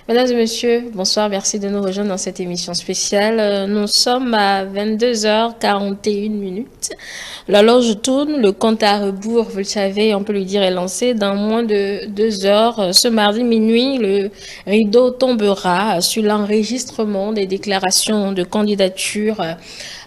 Mesdames et messieurs, bonsoir, merci de nous rejoindre dans cette émission spéciale. Nous sommes à 22h41 minutes. L'horloge tourne, le compte à rebours, vous le savez, on peut lui dire, est lancé. Dans moins de 2 heures, ce mardi minuit, le rideau tombera sur l'enregistrement des déclarations de candidature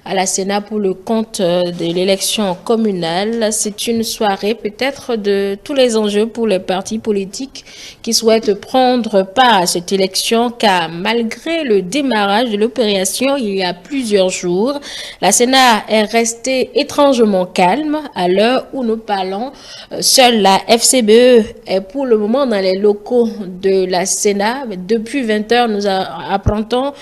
à la Sénat pour le compte de l'élection communale. C'est une soirée peut-être de tous les enjeux pour les partis politiques qui souhaitent prendre part à cette élection, car malgré le démarrage de l'opération il y a plusieurs jours, la Sénat est restée étrangement calme à l'heure où nous parlons. Seule la FCBE est pour le moment dans les locaux de la Sénat. Depuis 20 heures, nous apprenons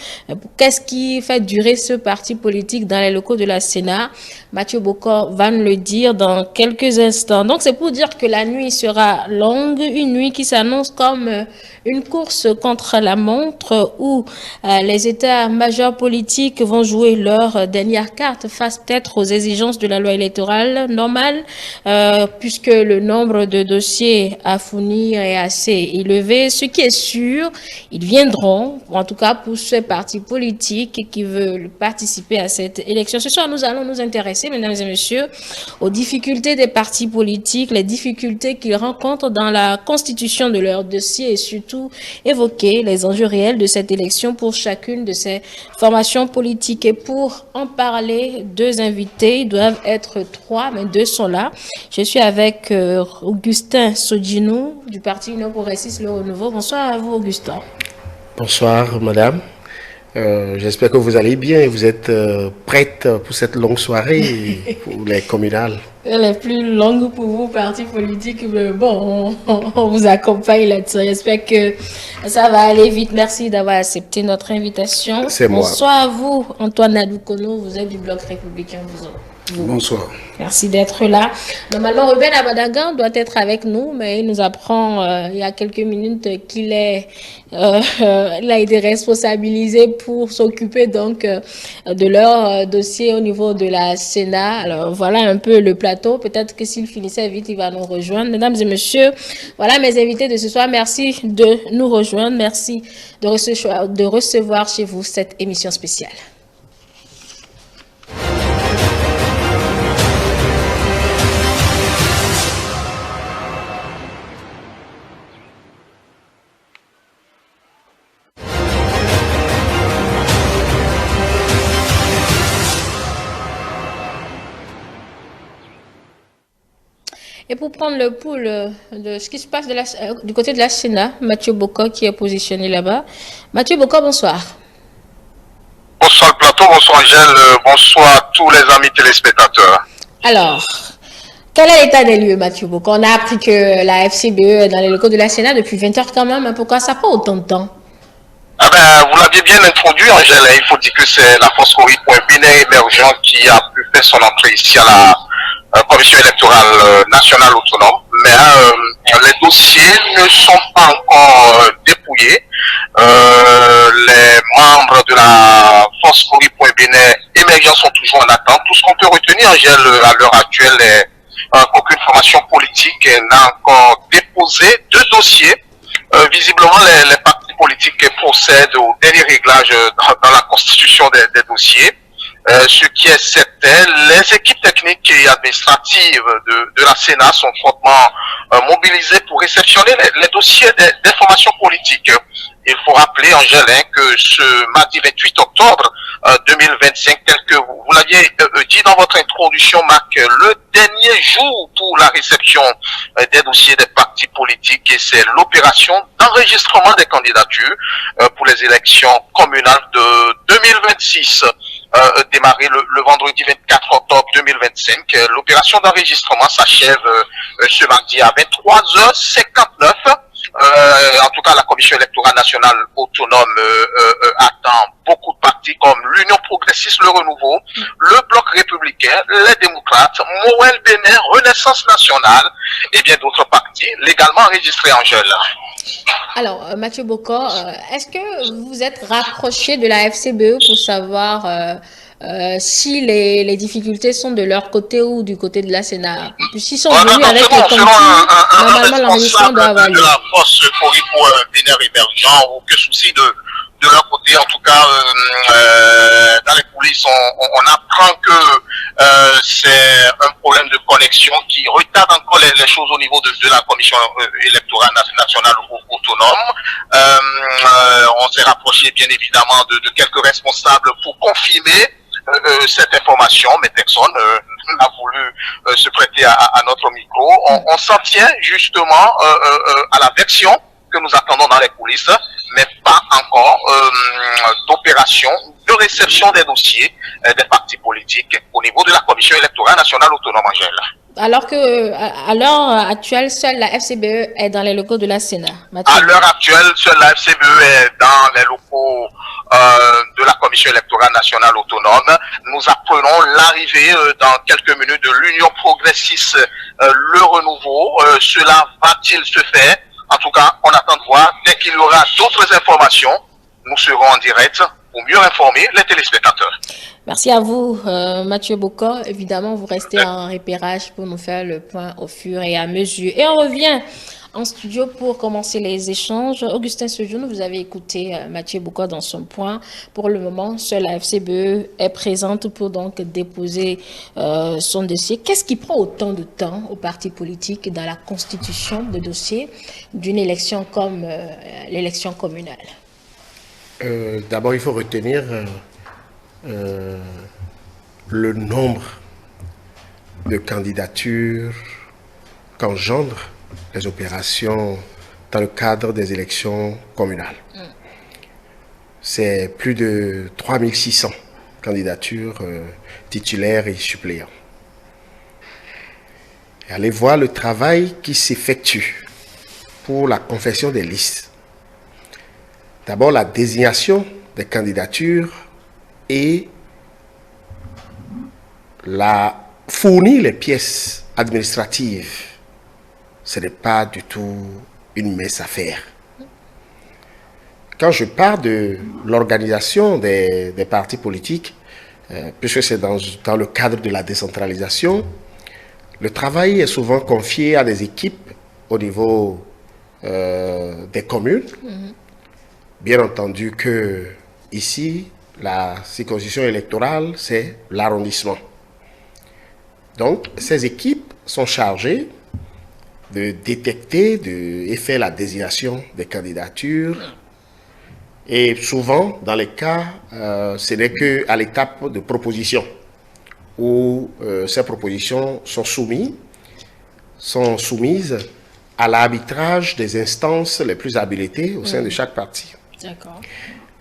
qu'est-ce qui fait durer ce parti politique dans les locaux de la Sénat. Mathieu Bokor va nous le dire dans quelques instants. Donc c'est pour dire que la nuit sera longue, une nuit qui s'annonce comme une course contre la montre où les états-majors politiques vont jouer leur dernière carte face peut-être aux exigences de la loi électorale normale, puisque le nombre de dossiers à fournir est assez élevé. Ce qui est sûr, ils viendront, en tout cas pour ces partis politiques qui veulent participer à cette élection. Ce soir, nous allons nous intéresser, mesdames et messieurs, aux difficultés des partis politiques, les difficultés qu'ils rencontrent dans la constitution de leur dossier et surtout évoquer les enjeux réels de cette élection pour chacune de ces formations politiques. Et pour en parler, deux invités, ils doivent être trois, mais deux sont là. Je suis avec Augustin Sodinou du Parti Union Progressiste Le Renouveau. Bonsoir à vous, Augustin. Bonsoir, madame. J'espère que vous allez bien et vous êtes prête pour cette longue soirée pour les communales. Elle est plus longue pour vous, parti politique, mais bon, on vous accompagne là-dessus. J'espère que ça va aller vite. Merci d'avoir accepté notre invitation. C'est moi. Bonsoir à vous, Antoine Nadoukono, vous êtes du Bloc républicain. Bonsoir. Merci d'être là. Normalement, Ruben Abadagan doit être avec nous, mais il nous apprend il y a quelques minutes qu'il il a été responsabilisé pour s'occuper donc de leur dossier au niveau de la Sénat. Alors voilà un peu le plateau. Peut-être que s'il finissait vite, il va nous rejoindre. Mesdames et messieurs, voilà mes invités de ce soir. Merci de nous rejoindre. Merci de recevoir chez vous cette émission spéciale. Et pour prendre le pouls de ce qui se passe du côté de la Sénat, Mathieu Bokor qui est positionné là-bas. Mathieu Bokor, bonsoir. Bonsoir le plateau, bonsoir Angèle, bonsoir tous les amis téléspectateurs. Alors, quel est l'état des lieux, Mathieu Bokor? On a appris que la FCBE est dans les locaux de la Sénat depuis 20 heures quand même. Pourquoi ça prend autant de temps? Ah ben, vous l'aviez bien introduit, Angèle. Il faut dire que c'est la force binaire émergent qui a pu faire son entrée ici à la commission électorale nationale autonome. Mais les dossiers ne sont pas encore dépouillés. Les membres de la force binaire émergent sont toujours en attente. Tout ce qu'on peut retenir, Angèle, à l'heure actuelle, est qu'aucune formation politique n'a encore déposé de dossier. Visiblement, les partis politiques procèdent au dernier réglage dans la constitution des dossiers. Ce qui est certain, les équipes techniques et administratives de la Sénat sont fortement mobilisées pour réceptionner les dossiers des formations politiques. Il faut rappeler, Angèle, que ce mardi 28 octobre 2025, tel que vous l'aviez dit dans votre introduction, marque le dernier jour pour la réception des dossiers des partis politiques, et c'est l'opération d'enregistrement des candidatures pour les élections communales de 2026. Démarré le vendredi 24 octobre 2025. L'opération d'enregistrement s'achève ce mardi à 23h59. En tout cas, la Commission électorale nationale autonome attend beaucoup de partis comme l'Union progressiste, le Renouveau, le Bloc républicain, les démocrates, Moël Bénin, Renaissance nationale et bien d'autres partis légalement enregistrés, Angèle. Alors, Mathieu Bokor, est-ce que vous êtes rapproché de la FCBE pour savoir si les difficultés sont de leur côté ou du côté de la Sénat. S'ils sont Non, venus non, avec les selon consignes, normalement l'enregistrement doit avoir de lieu. la force pour Bénin émergent, aucun souci de leur côté. En tout cas, dans les coulisses, on apprend que c'est un problème de connexion qui retarde encore les choses au niveau de la commission électorale nationale autonome. On s'est rapproché bien évidemment de quelques responsables pour confirmer cette information, mais personne n'a voulu se prêter à notre micro. On s'en tient justement à la version que nous attendons dans les coulisses, mais pas encore d'opération de réception des dossiers des partis politiques au niveau de la Commission électorale nationale autonome, Angèle. Alors que, à l'heure actuelle, seule la FCBE est dans les locaux de la Sénat. À l'heure actuelle, seule la FCBE est dans les locaux de la Commission électorale nationale autonome. Nous apprenons l'arrivée dans quelques minutes de l'Union progressiste, le renouveau. Cela va-t-il se faire? En tout cas, on attend de voir. Dès qu'il y aura d'autres informations, nous serons en direct pour mieux informer les téléspectateurs. Merci à vous, Mathieu Boko. Évidemment, vous restez en repérage pour nous faire le point au fur et à mesure. Et on revient en studio pour commencer les échanges. Augustin Sejoune, vous avez écouté Mathieu Boko dans son point. Pour le moment, seule la FCBE est présente pour donc déposer son dossier. Qu'est-ce qui prend autant de temps aux partis politiques dans la constitution de dossiers d'une élection comme l'élection communale? D'abord, il faut retenir le nombre de candidatures qu'engendrent les opérations dans le cadre des élections communales. C'est plus de 3600 candidatures titulaires et suppléants. Et allez voir le travail qui s'effectue pour la confection des listes. D'abord, la désignation des candidatures et fournir les pièces administratives. Ce n'est pas du tout une mince affaire. Quand je parle de l'organisation des partis politiques, puisque c'est dans le cadre de la décentralisation, le travail est souvent confié à des équipes au niveau des communes. Bien entendu que ici, la circonscription électorale, c'est l'arrondissement. Donc, ces équipes sont chargées de détecter et faire la désignation des candidatures. Et souvent, dans les cas, ce n'est qu'à l'étape de proposition, où ces propositions sont soumises à l'arbitrage des instances les plus habilitées au sein de chaque parti. D'accord.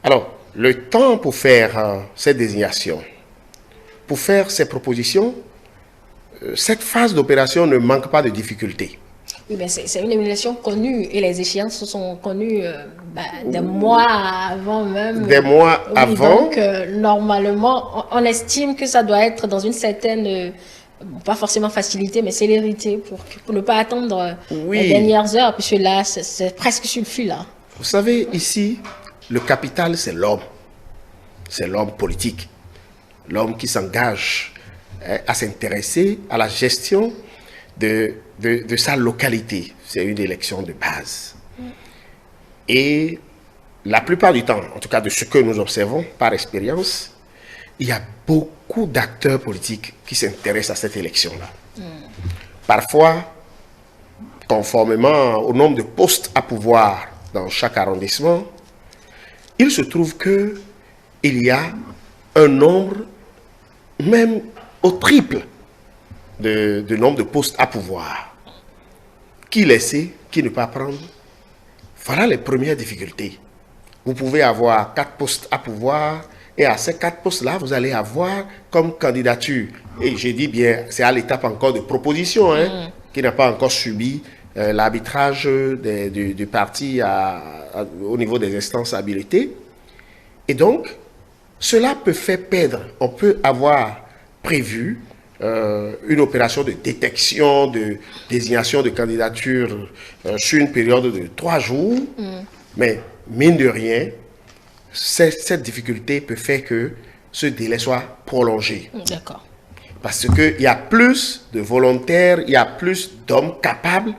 Alors, le temps pour faire ces désignations, pour faire ces propositions, cette phase d'opération ne manque pas de difficultés. Oui, mais c'est une évaluation connue et les échéances sont connues des mois avant même. Des mois avant. Donc, normalement, on estime que ça doit être dans une certaine, pas forcément facilité, mais célérité pour ne pas attendre les dernières heures, puisque là, c'est presque sur le fil. Là. Vous savez, ici, le capital, c'est l'homme. C'est l'homme politique. L'homme qui s'engage à s'intéresser à la gestion de sa localité. C'est une élection de base. Et la plupart du temps, en tout cas de ce que nous observons par expérience, il y a beaucoup d'acteurs politiques qui s'intéressent à cette élection-là. Parfois, conformément au nombre de postes à pouvoir dans chaque arrondissement, il se trouve qu'il y a un nombre, même au triple, de nombre de postes à pouvoir. Qui laisser, qui ne pas prendre? Voilà les premières difficultés. Vous pouvez avoir 4 postes à pouvoir et à ces 4 postes-là, vous allez avoir comme candidature. Et j'ai dit bien, c'est à l'étape encore de proposition, qui n'a pas encore subi l'arbitrage du parti au niveau des instances habilitées. Et donc, cela peut faire perdre. On peut avoir prévu une opération de détection, de désignation de candidature sur une période de 3 jours. Mais, mine de rien, cette difficulté peut faire que ce délai soit prolongé. D'accord. Parce qu'il y a plus de volontaires, il y a plus d'hommes capables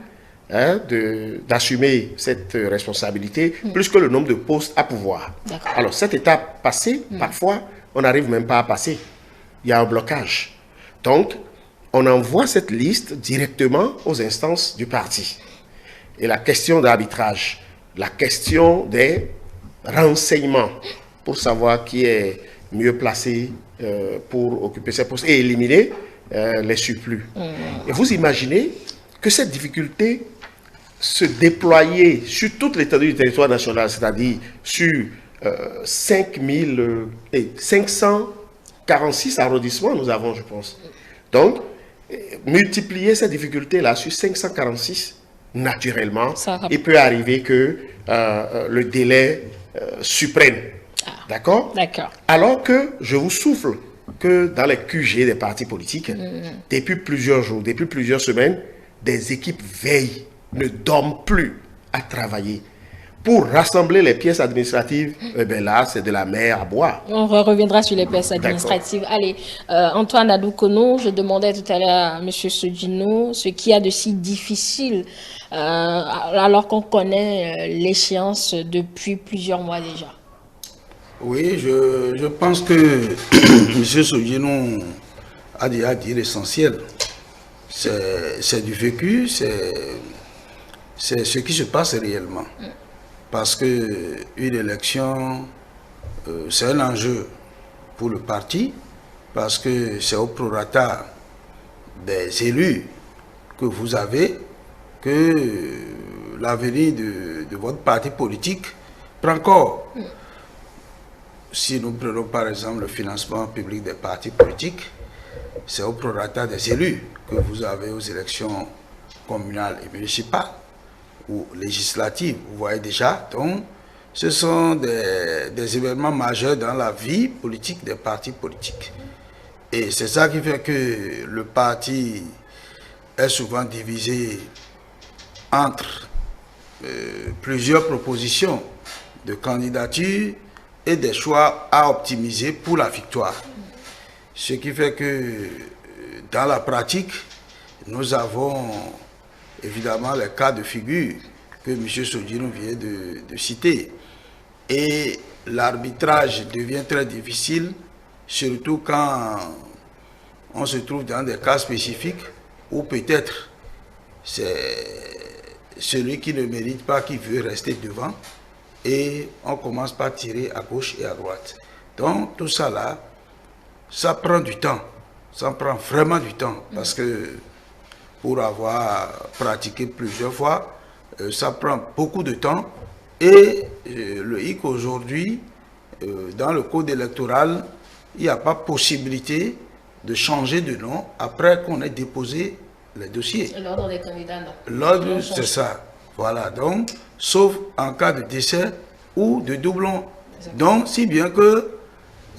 d'assumer cette responsabilité, plus que le nombre de postes à pouvoir. Alors, cette étape passée, parfois, on n'arrive même pas à passer. Il y a un blocage. Donc, on envoie cette liste directement aux instances du parti. Et la question d'arbitrage, la question des renseignements pour savoir qui est mieux placé pour occuper ces postes et éliminer les surplus. Et vous imaginez que cette difficulté se déployait sur toute l'étendue du territoire national, c'est-à-dire sur 546 arrondissements, nous avons, je pense. Donc, multiplier cette difficulté-là sur 546, naturellement, il peut arriver que le délai supprime. D'accord? D'accord. Alors que je vous souffle que dans les QG des partis politiques, depuis plusieurs jours, depuis plusieurs semaines, des équipes veillent, ne dorment plus à travailler. Pour rassembler les pièces administratives, eh bien là, c'est de la mer à boire. On reviendra sur les pièces administratives. Allez, Antoine Adoukono, je demandais tout à l'heure à M. Sodino ce qu'il y a de si difficile alors qu'on connaît l'échéance depuis plusieurs mois déjà. Oui, je pense que M. Sodino a déjà dit l'essentiel. C'est du vécu, c'est ce qui se passe réellement. Parce qu'une élection, c'est un enjeu pour le parti, parce que c'est au prorata des élus que vous avez que l'avenir de votre parti politique prend corps. Si nous prenons par exemple le financement public des partis politiques, c'est au prorata des élus que vous avez aux élections communales et municipales ou législatives, vous voyez déjà. Donc, ce sont des événements majeurs dans la vie politique des partis politiques. Et c'est ça qui fait que le parti est souvent divisé entre plusieurs propositions de candidature et des choix à optimiser pour la victoire. Ce qui fait que dans la pratique, nous avons évidemment les cas de figure que M. Sodino vient de citer. Et l'arbitrage devient très difficile, surtout quand on se trouve dans des cas spécifiques où peut-être c'est celui qui ne mérite pas qui veut rester devant et on commence par tirer à gauche et à droite. Donc tout ça là, ça prend du temps, ça prend vraiment du temps parce que pour avoir pratiqué plusieurs fois, ça prend beaucoup de temps et le hic aujourd'hui, dans le code électoral, il n'y a pas possibilité de changer de nom après qu'on ait déposé les dossiers. L'ordre des candidats, non. L'ordre, c'est ça. Voilà, donc, sauf en cas de décès ou de doublon. Donc, si bien que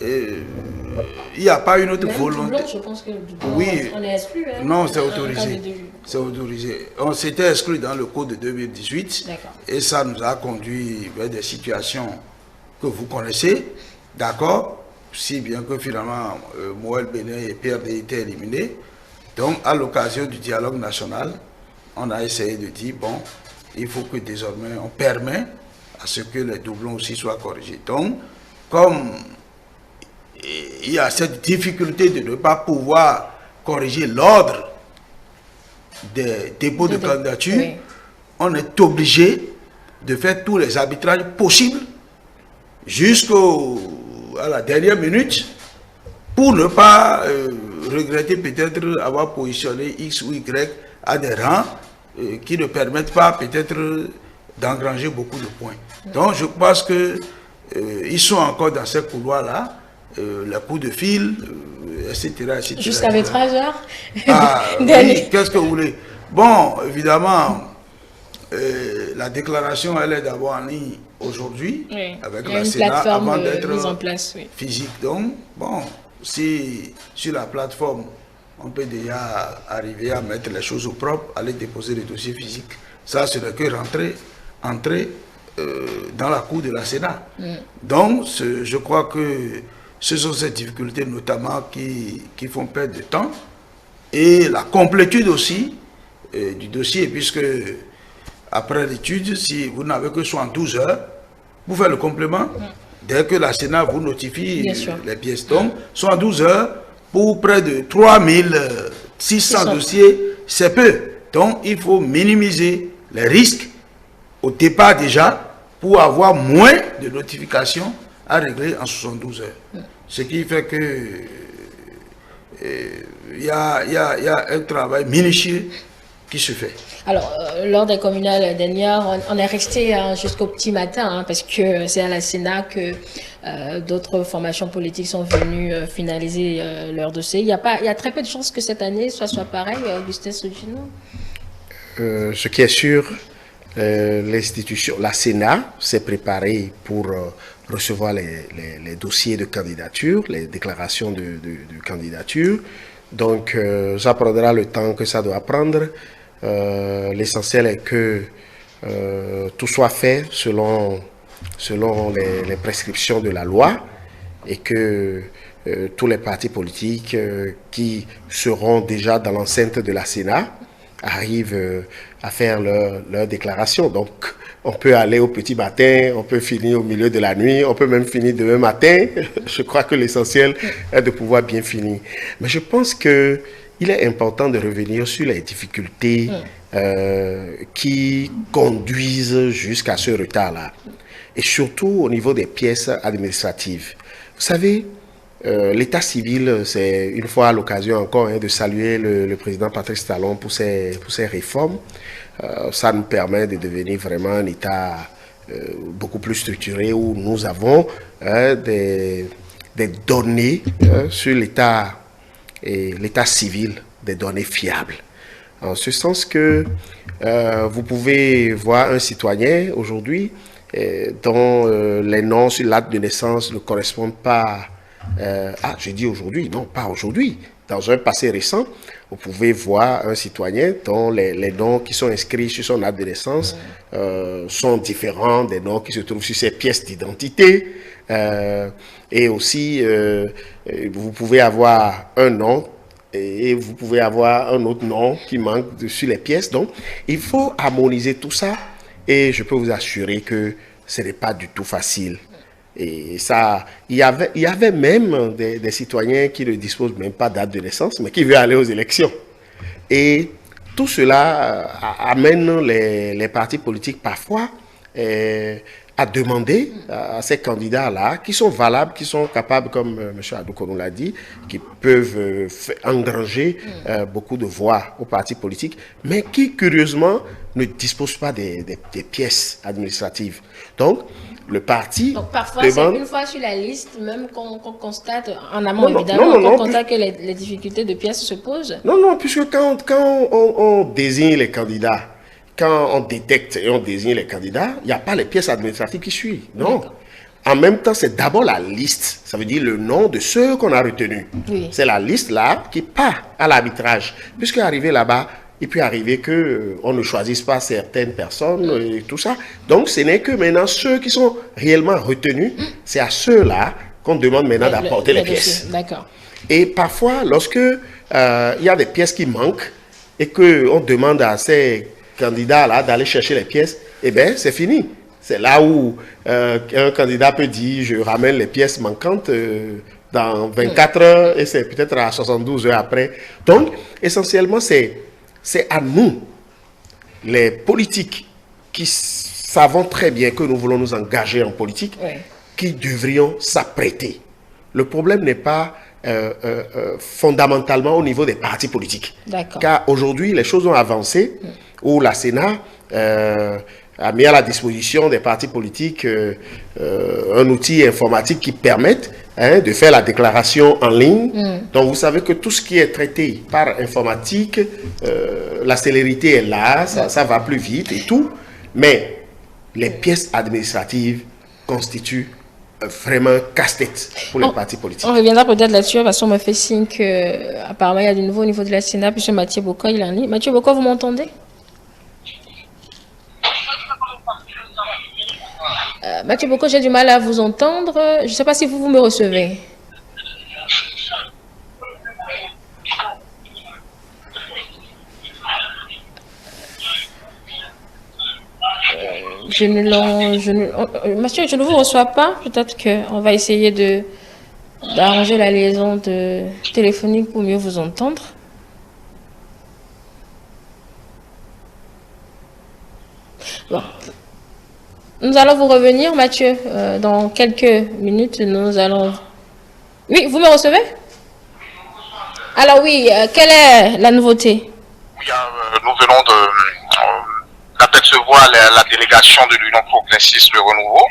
il n'y a pas une autre volonté. Doublon, je pense que oui, on est exclu. Hein, non, c'est autorisé. C'est autorisé. On s'était exclu dans le code de 2018 et ça nous a conduit vers des situations que vous connaissez, d'accord, si bien que finalement Moël Bénin et Pierre D étaient éliminés. Donc, à l'occasion du dialogue national, on a essayé de dire, bon, il faut que désormais on permet à ce que les doublons aussi soient corrigés. Donc, comme il y a cette difficulté de ne pas pouvoir corriger l'ordre des dépôts de candidature, oui, on est obligé de faire tous les arbitrages possibles jusqu'à la dernière minute pour ne pas regretter peut-être avoir positionné X ou Y à des rangs qui ne permettent pas peut-être d'engranger beaucoup de points. Donc je pense que ils sont encore dans ces couloirs-là, les coups de fil, etc. Jusqu'à 23 heures. Ah, oui, qu'est-ce que vous voulez? Bon, évidemment, la déclaration, elle est d'abord en ligne aujourd'hui, oui, avec la Sénat, avant d'être mise en place, oui, physique. Donc, bon, si sur la plateforme, on peut déjà arriver à mettre les choses au propre, aller déposer les dossiers physiques. Ça, ce n'est que entrer dans la cour de la Sénat. Donc, je crois que Ce sont ces difficultés notamment qui font perdre de temps. Et la complétude aussi du dossier, puisque après l'étude, si vous n'avez que 72 heures, vous faites le complément. Dès que la Sénat vous notifie les pièces tombent, 72 heures pour près de 3600 dossiers, c'est peu. Donc il faut minimiser les risques au départ déjà pour avoir moins de notifications à régler en 72 heures. Ce qui fait que il y a un travail minutieux qui se fait. Alors, lors des communales dernières, on est resté jusqu'au petit matin, parce que c'est à la Sénat que d'autres formations politiques sont venues finaliser leur dossier. Il y a très peu de chances que cette année soit pareil, Augustin Soudjinou. Ce qui est sûr, l'institution, la Sénat s'est préparée pour recevoir les dossiers de candidature, les déclarations de candidature. Donc, ça prendra le temps que ça doit prendre. L'essentiel est que tout soit fait selon les prescriptions de la loi et que tous les partis politiques qui seront déjà dans l'enceinte de la Sénat arrivent à faire leur déclaration. Donc, on peut aller au petit matin, on peut finir au milieu de la nuit, on peut même finir demain matin. Je crois que l'essentiel est de pouvoir bien finir. Mais je pense que il est important de revenir sur les difficultés qui conduisent jusqu'à ce retard-là. Et surtout au niveau des pièces administratives. Vous savez, l'état civil, c'est une fois l'occasion encore de saluer le président Patrice Talon pour ses réformes. Ça nous permet de devenir vraiment un état beaucoup plus structuré où nous avons des données sur l'état et l'état civil, des données fiables. En ce sens que vous pouvez voir un citoyen aujourd'hui dont les noms sur l'acte de naissance ne correspondent pas. Je dis aujourd'hui, non, pas aujourd'hui. Dans un passé récent, vous pouvez voir un citoyen dont les noms qui sont inscrits sur son acte de naissance sont différents des noms qui se trouvent sur ses pièces d'identité. Et aussi, vous pouvez avoir un nom et vous pouvez avoir un autre nom qui manque sur les pièces. Donc, il faut harmoniser tout ça et je peux vous assurer que ce n'est pas du tout facile. Et ça, il y avait même des citoyens qui ne disposent même pas de date de naissance, mais qui veulent aller aux élections. Et tout cela amène les partis politiques parfois à demander à ces candidats-là, qui sont valables, qui sont capables, comme M. Adoukonou l'a dit, qui peuvent engranger beaucoup de voix aux partis politiques, mais qui, curieusement, ne disposent pas des pièces administratives. Donc, le parti... Donc, parfois, c'est une fois sur la liste, même qu'on constate, en amont, évidemment, qu'on constate que les difficultés de pièces se posent. Non, puisque quand on désigne les candidats, quand on détecte et on désigne les candidats, il n'y a pas les pièces administratives qui suivent. Non. En même temps, c'est d'abord la liste. Ça veut dire le nom de ceux qu'on a retenus. Oui. C'est la liste là qui part à l'arbitrage. Puisque arrivé là-bas, il peut arriver qu'on ne choisisse pas certaines personnes et tout ça. Donc, ce n'est que maintenant ceux qui sont réellement retenus, c'est à ceux-là qu'on demande maintenant d'apporter les pièces. D'accord. Et parfois, lorsque il y a des pièces qui manquent et qu'on demande à ces candidats-là d'aller chercher les pièces, eh bien, c'est fini. C'est là où un candidat peut dire, je ramène les pièces manquantes dans 24 heures et c'est peut-être à 72 heures après. Donc, essentiellement, c'est à nous, les politiques, qui savons très bien que nous voulons nous engager en politique, qui devrions s'apprêter. Le problème n'est pas fondamentalement au niveau des partis politiques. Car aujourd'hui, les choses ont avancé, où la Sénat a mis à la disposition des partis politiques un outil informatique qui permette de faire la déclaration en ligne. Donc, vous savez que tout ce qui est traité par informatique, la célérité est là, ça va plus vite et tout. Mais les pièces administratives constituent vraiment un casse-tête pour les partis politiques. On reviendra peut-être là-dessus, parce qu'on me fait signe qu'apparemment, il y a du nouveau au niveau de la Sénat, puisque Mathieu Boko, il en est. Mathieu Boko, vous m'entendez? Mathieu Boko, j'ai du mal à vous entendre. Je ne sais pas si vous me recevez. Mathieu, je ne vous reçois pas. Peut-être qu'on va essayer d'arranger la liaison téléphonique pour mieux vous entendre. Bon. Nous allons vous revenir, Mathieu. Dans quelques minutes, nous allons... Oui, vous me recevez? Alors oui, quelle est la nouveauté? Oui, nous venons d'apercevoir la délégation de l'Union progressiste Le Renouveau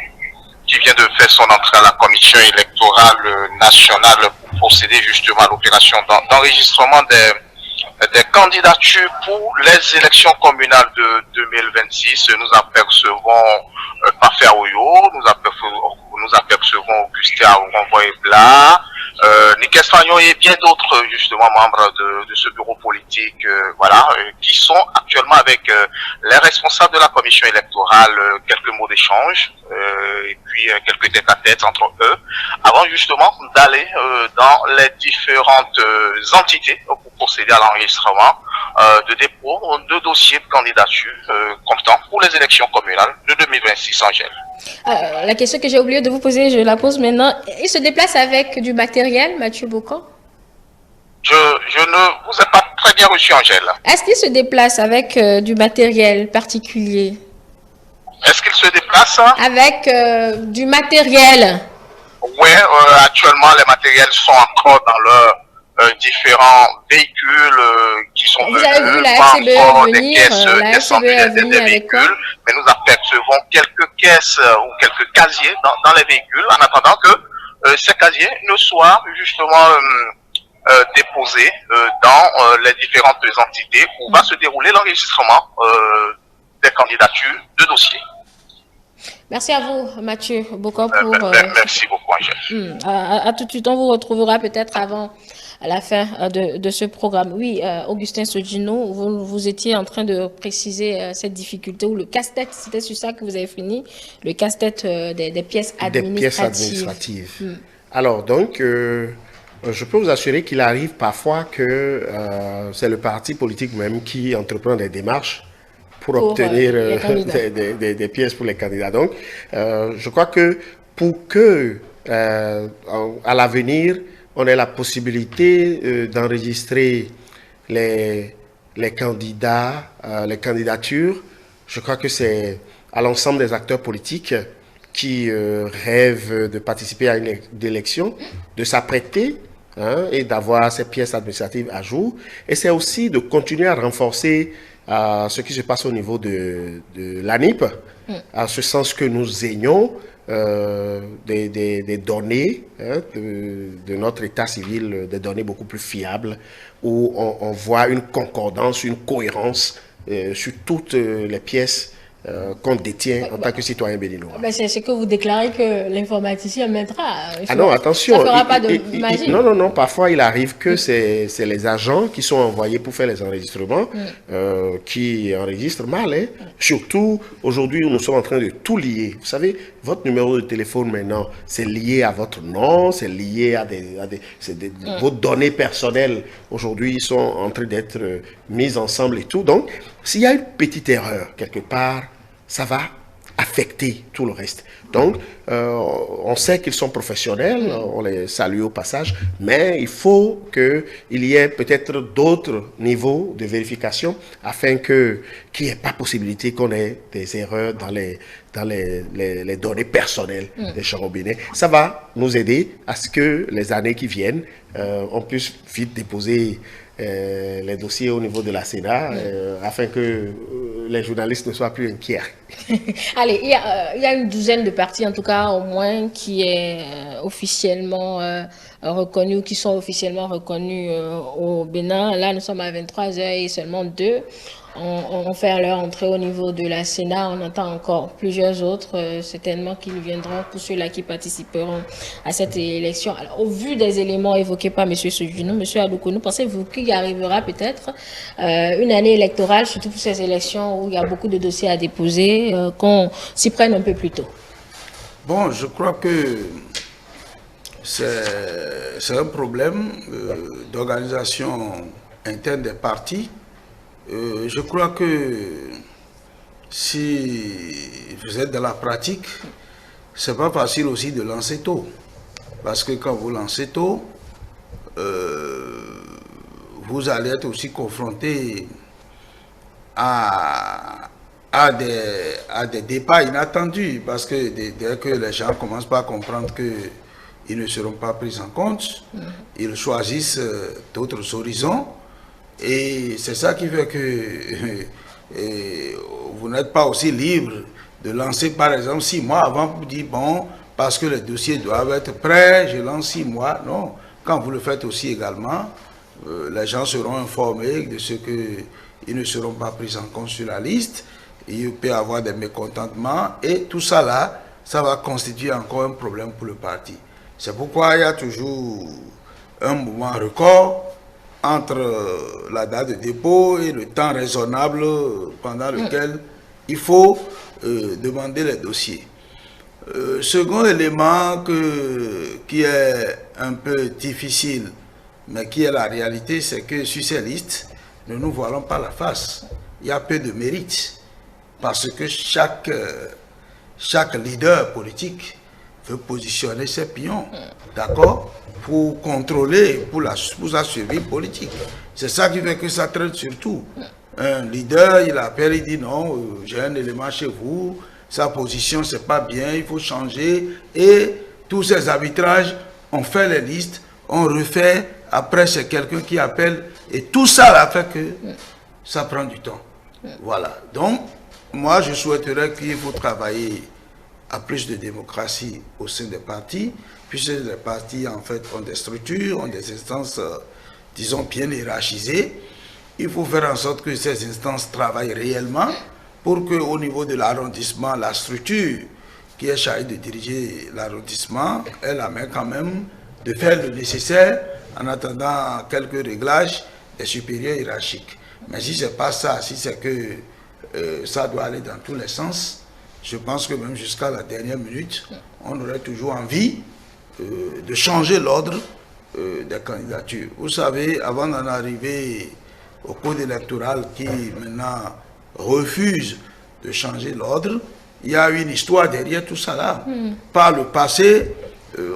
qui vient de faire son entrée à la commission électorale nationale pour procéder justement à l'opération d'enregistrement des candidatures pour les élections communales de 2026. Nous apercevons Parfait Oyo, nous apercevons Augustin Renvoy-Blas, Nicolas Fagnon et bien d'autres justement membres de ce bureau politique, qui sont actuellement avec les responsables de la commission électorale, quelques mots d'échange et puis quelques tête-à-tête entre eux, avant justement d'aller dans les différentes entités pour procéder à l'enregistrement de dépôt de dossiers de candidature comptant pour les élections communales de 2026 en gel. La question que j'ai oublié de vous poser, je la pose maintenant. Il se déplace avec du matériel, Mathieu Bocan? Je ne vous ai pas très bien reçu, Angèle. Est-ce qu'il se déplace avec du matériel particulier? Est-ce qu'il se déplace avec du matériel? Oui, actuellement, les matériels sont encore dans leurs différents véhicules qui sont Vous avez vu la FCBE venir, la FCBE est venue avec quoi? Mais nous apercevons quelques caisses ou quelques casiers dans les véhicules en attendant que ces casiers ne soient justement déposés dans les différentes entités où va se dérouler l'enregistrement des candidatures de dossiers. Merci à vous, Mathieu Bocan, pour... merci beaucoup, Angèle. À tout de suite, on vous retrouvera peut-être avant la fin de ce programme. Oui, Augustin Sogino, vous étiez en train de préciser cette difficulté ou le casse-tête, c'était sur ça que vous avez fini, le casse-tête des pièces administratives. Des pièces administratives. Alors, donc, je peux vous assurer qu'il arrive parfois que c'est le parti politique même qui entreprend des démarches pour obtenir des pièces pour les candidats. Donc, je crois que pour que, à l'avenir, on ait la possibilité d'enregistrer les candidats, les candidatures, je crois que c'est à l'ensemble des acteurs politiques qui rêvent de participer à une élection, de s'apprêter et d'avoir ces pièces administratives à jour. Et c'est aussi de continuer à renforcer ce qui se passe au niveau de l'ANIP, en ce sens que nous ayons des données de notre état civil, des données beaucoup plus fiables, où on voit une concordance, une cohérence sur toutes les pièces qu'on détient en tant que citoyen béninois. C'est ce que vous déclarez que l'informaticien mettra. Non, attention. Ça ne fera pas de magie. Non. Parfois, il arrive que c'est les agents qui sont envoyés pour faire les enregistrements qui enregistrent mal. Surtout, aujourd'hui, nous sommes en train de tout lier. Vous savez, votre numéro de téléphone maintenant, c'est lié à votre nom, c'est lié à vos données personnelles. Aujourd'hui, sont en train d'être mises ensemble et tout. Donc, s'il y a une petite erreur quelque part, ça va affecter tout le reste. Donc, on sait qu'ils sont professionnels, on les salue au passage, mais il faut qu'il y ait peut-être d'autres niveaux de vérification afin qu'il n'y ait pas possibilité qu'on ait des erreurs dans les données personnelles des gens robinets. Ça va nous aider à ce que les années qui viennent, on puisse vite déposer les dossiers au niveau de la Sénat afin que les journalistes ne soient plus inquiets. Allez, il y a une douzaine de partis, en tout cas au moins, qui est officiellement reconnu ou qui sont officiellement reconnus au Bénin. Là, nous sommes à 23 heures et seulement 2 ont fait leur entrée au niveau de la Sénat. On entend encore plusieurs autres, certainement, qui viendront pour ceux-là qui participeront à cette élection. Alors, au vu des éléments évoqués par M. Sogino, M. Adoukonou, pensez-vous qu'il y arrivera peut-être une année électorale, surtout pour ces élections où il y a beaucoup de dossiers à déposer, qu'on s'y prenne un peu plus tôt? Bon, je crois que c'est un problème d'organisation interne des partis. Je crois que si vous êtes dans la pratique, c'est pas facile aussi de lancer tôt. Parce que quand vous lancez tôt, vous allez être aussi confronté à des débats inattendus. Parce que dès que les gens commencent pas à comprendre qu'ils ne seront pas pris en compte, ils choisissent d'autres horizons. Et c'est ça qui fait que vous n'êtes pas aussi libre de lancer par exemple 6 mois avant pour dire bon, parce que les dossiers doivent être prêts, je lance 6 mois. Non, quand vous le faites aussi également, les gens seront informés de ce qu'ils ne seront pas pris en compte sur la liste. Il peut y avoir des mécontentements et tout ça là, ça va constituer encore un problème pour le parti. C'est pourquoi il y a toujours un mouvement record entre la date de dépôt et le temps raisonnable pendant lequel il faut demander les dossiers. Second élément qui est un peu difficile, mais qui est la réalité, c'est que sur ces listes, ne nous voilons pas la face. Il y a peu de mérite, parce que chaque leader politique veut positionner ses pions, d'accord, pour contrôler, pour sa survie politique. C'est ça qui fait que ça traite surtout. Un leader, il appelle, il dit non, j'ai un élément chez vous, sa position c'est pas bien, il faut changer. Et tous ces arbitrages, on fait les listes, on refait, après c'est quelqu'un qui appelle, et tout ça là fait que ça prend du temps. Voilà. Donc, moi je souhaiterais qu'il faut travailler à plus de démocratie au sein des partis, puisque les partis en fait ont des structures, ont des instances, disons, bien hiérarchisées. Il faut faire en sorte que ces instances travaillent réellement pour qu'au niveau de l'arrondissement, la structure qui est chargée de diriger l'arrondissement ait la main quand même de faire le nécessaire en attendant quelques réglages des supérieurs hiérarchiques. Mais si ce n'est pas ça, si c'est que ça doit aller dans tous les sens, je pense que même jusqu'à la dernière minute, on aurait toujours envie de changer l'ordre des candidatures. Vous savez, avant d'en arriver au code électoral qui maintenant refuse de changer l'ordre, il y a une histoire derrière tout ça là. Par le passé,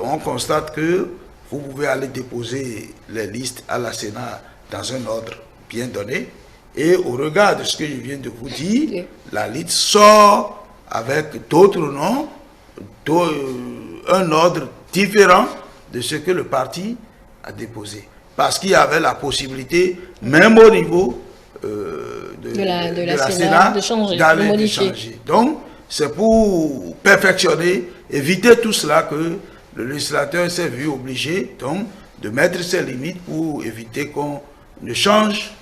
on constate que vous pouvez aller déposer les listes à la Sénat dans un ordre bien donné. Et au regard de ce que je viens de vous dire, la liste sort avec d'autres noms, un ordre différent de ce que le parti a déposé. Parce qu'il y avait la possibilité, même au niveau de la Sénat, d'aller changer. Donc, c'est pour perfectionner, éviter tout cela que le législateur s'est vu obligé donc, de mettre ses limites pour éviter qu'on ne change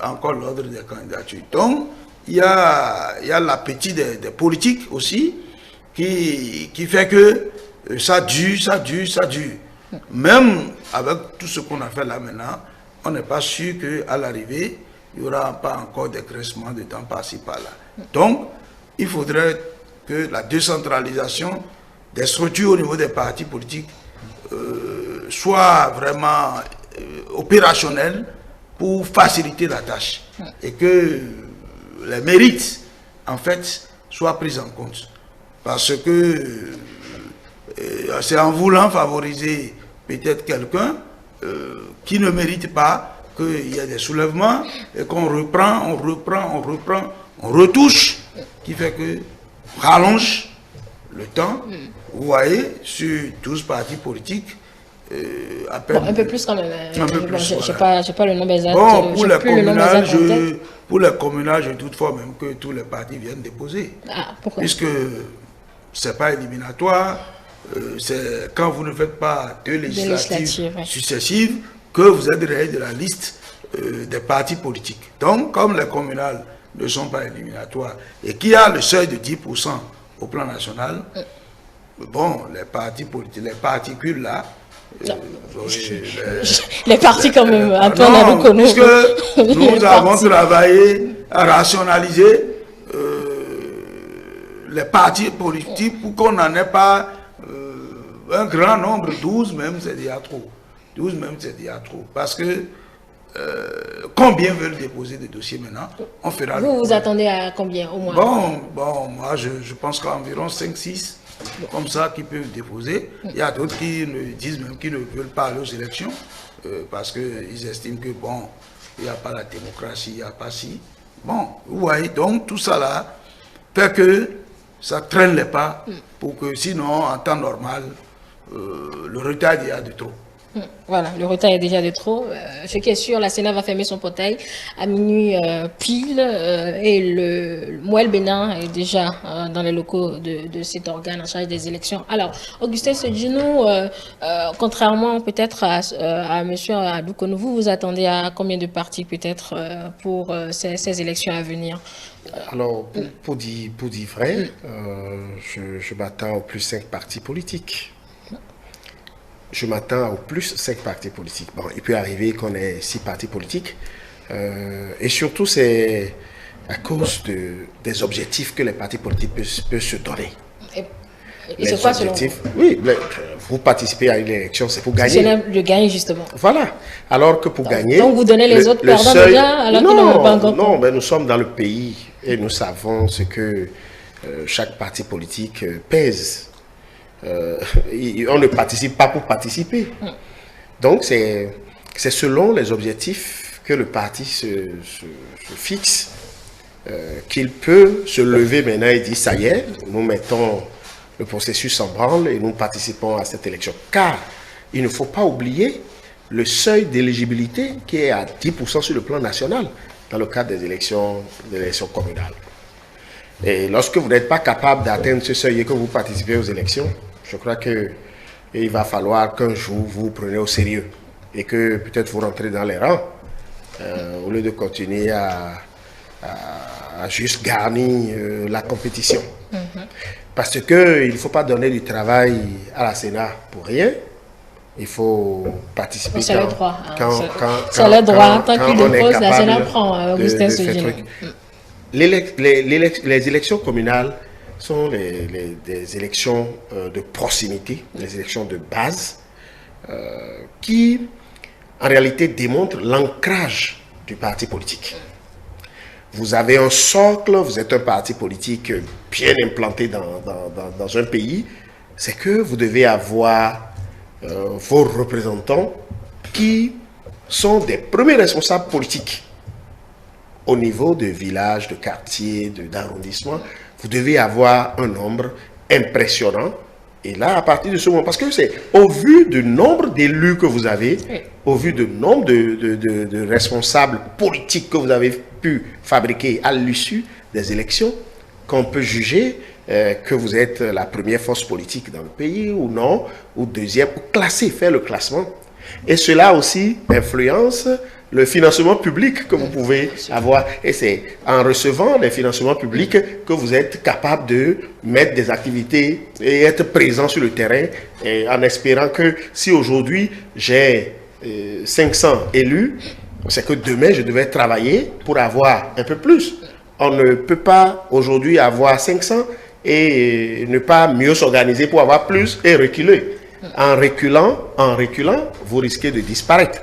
encore l'ordre des candidatures. Donc, il y a l'appétit des politiques aussi qui fait que ça dure. Même avec tout ce qu'on a fait là maintenant, on n'est pas sûr qu'à l'arrivée, il n'y aura pas encore dégraissement de temps par-ci par-là. Donc, il faudrait que la décentralisation des structures au niveau des partis politiques soit vraiment opérationnelle pour faciliter la tâche et que les mérites, en fait, soient pris en compte. Parce que c'est en voulant favoriser peut-être quelqu'un qui ne mérite pas qu'il y ait des soulèvements et qu'on reprend, on retouche, qui fait que rallonge le temps. Vous voyez, sur 12 partis politiques, à peine, un peu plus quand même. Un peu plus, je n'ai pas le nombre exact. Bon, pour les communales, je doute fort même que tous les partis viennent déposer. Ah, pourquoi? Puisque ce n'est pas éliminatoire, c'est quand vous ne faites pas deux législatives successives que vous êtes derrière de la liste des partis politiques. Donc, comme les communales ne sont pas éliminatoires et qu'il y a le seuil de 10% au plan national, bon, les partis politiques, les particules là, les partis quand même, Antoine a reconnu. Puisque nous avons travaillé à rationaliser les partis politiques pour qu'on n'en ait pas un grand nombre, 12 même c'est déjà trop. 12 même c'est déjà trop. Parce que combien veulent déposer des dossiers maintenant? On fera Vous attendez à combien au moins? Bon, moi je pense qu'environ 5-6 comme ça qui peuvent déposer. Il y a d'autres qui disent même qu'ils ne veulent pas aller aux élections parce qu'ils estiment que bon, il n'y a pas la démocratie, il n'y a pas si. Bon, vous voyez, donc tout ça là fait que ça traîne les pas pour que sinon en temps normal, le retard il y a de trop. Voilà, le retard est déjà de trop. Ce qui est sûr, la Sénat va fermer son portail à minuit pile et le Moël Bénin est déjà dans les locaux de cet organe en charge des élections. Alors, Augustin Sedjinou, contrairement peut-être à M. Adoukonou, vous attendez à combien de partis peut-être pour ces élections à venir? Alors, pour dire vrai, je m'attends au plus 5 partis politiques. Je m'attends au plus 5 partis politiques. Bon, il peut arriver qu'on ait 6 partis politiques. Et surtout, c'est à cause des objectifs que les partis politiques peuvent se donner. Et c'est quoi selon vous? Oui, vous participez à une élection, c'est pour gagner. C'est de gagner, justement. Voilà. Alors que pour gagner... Donc vous donnez les autres perdants déjà, alors qu'ils n'ont pas encore... Non, mais nous sommes dans le pays et nous savons ce que chaque parti politique pèse. On ne participe pas pour participer. Donc, c'est selon les objectifs que le parti se fixe qu'il peut se lever maintenant et dire, ça y est, nous mettons le processus en branle et nous participons à cette élection. Car il ne faut pas oublier le seuil d'éligibilité qui est à 10% sur le plan national dans le cadre des élections communales. Et lorsque vous n'êtes pas capable d'atteindre ce seuil et que vous participez aux élections, je crois qu'il va falloir qu'un jour vous vous preniez au sérieux et que peut-être vous rentrez dans les rangs au lieu de continuer à juste garnir la compétition. Parce qu'il ne faut pas donner du travail à la Sénat pour rien. Il faut participer. C'est le droit. C'est le droit. Tant qu'il dépose, la Sénat prend. Augustin Sedjinou. Les élections communales sont des élections de proximité, des élections de base, qui en réalité démontrent l'ancrage du parti politique. Vous avez un socle, vous êtes un parti politique bien implanté dans un pays, c'est que vous devez avoir vos représentants qui sont des premiers responsables politiques au niveau de villages, de quartiers, d'arrondissements. Vous devez avoir un nombre impressionnant. Et là, à partir de ce moment, parce que c'est au vu du nombre d'élus que vous avez, au vu du nombre de responsables politiques que vous avez pu fabriquer à l'issue des élections, qu'on peut juger que vous êtes la première force politique dans le pays ou non, ou deuxième, ou classer, faire le classement. Et cela aussi influence le financement public que vous pouvez avoir. Et c'est en recevant les financements publics que vous êtes capable de mettre des activités et être présent sur le terrain, et en espérant que si aujourd'hui j'ai 500 élus, c'est que demain je devais travailler pour avoir un peu plus. On ne peut pas aujourd'hui avoir 500 et ne pas mieux s'organiser pour avoir plus et reculer. En reculant, vous risquez de disparaître.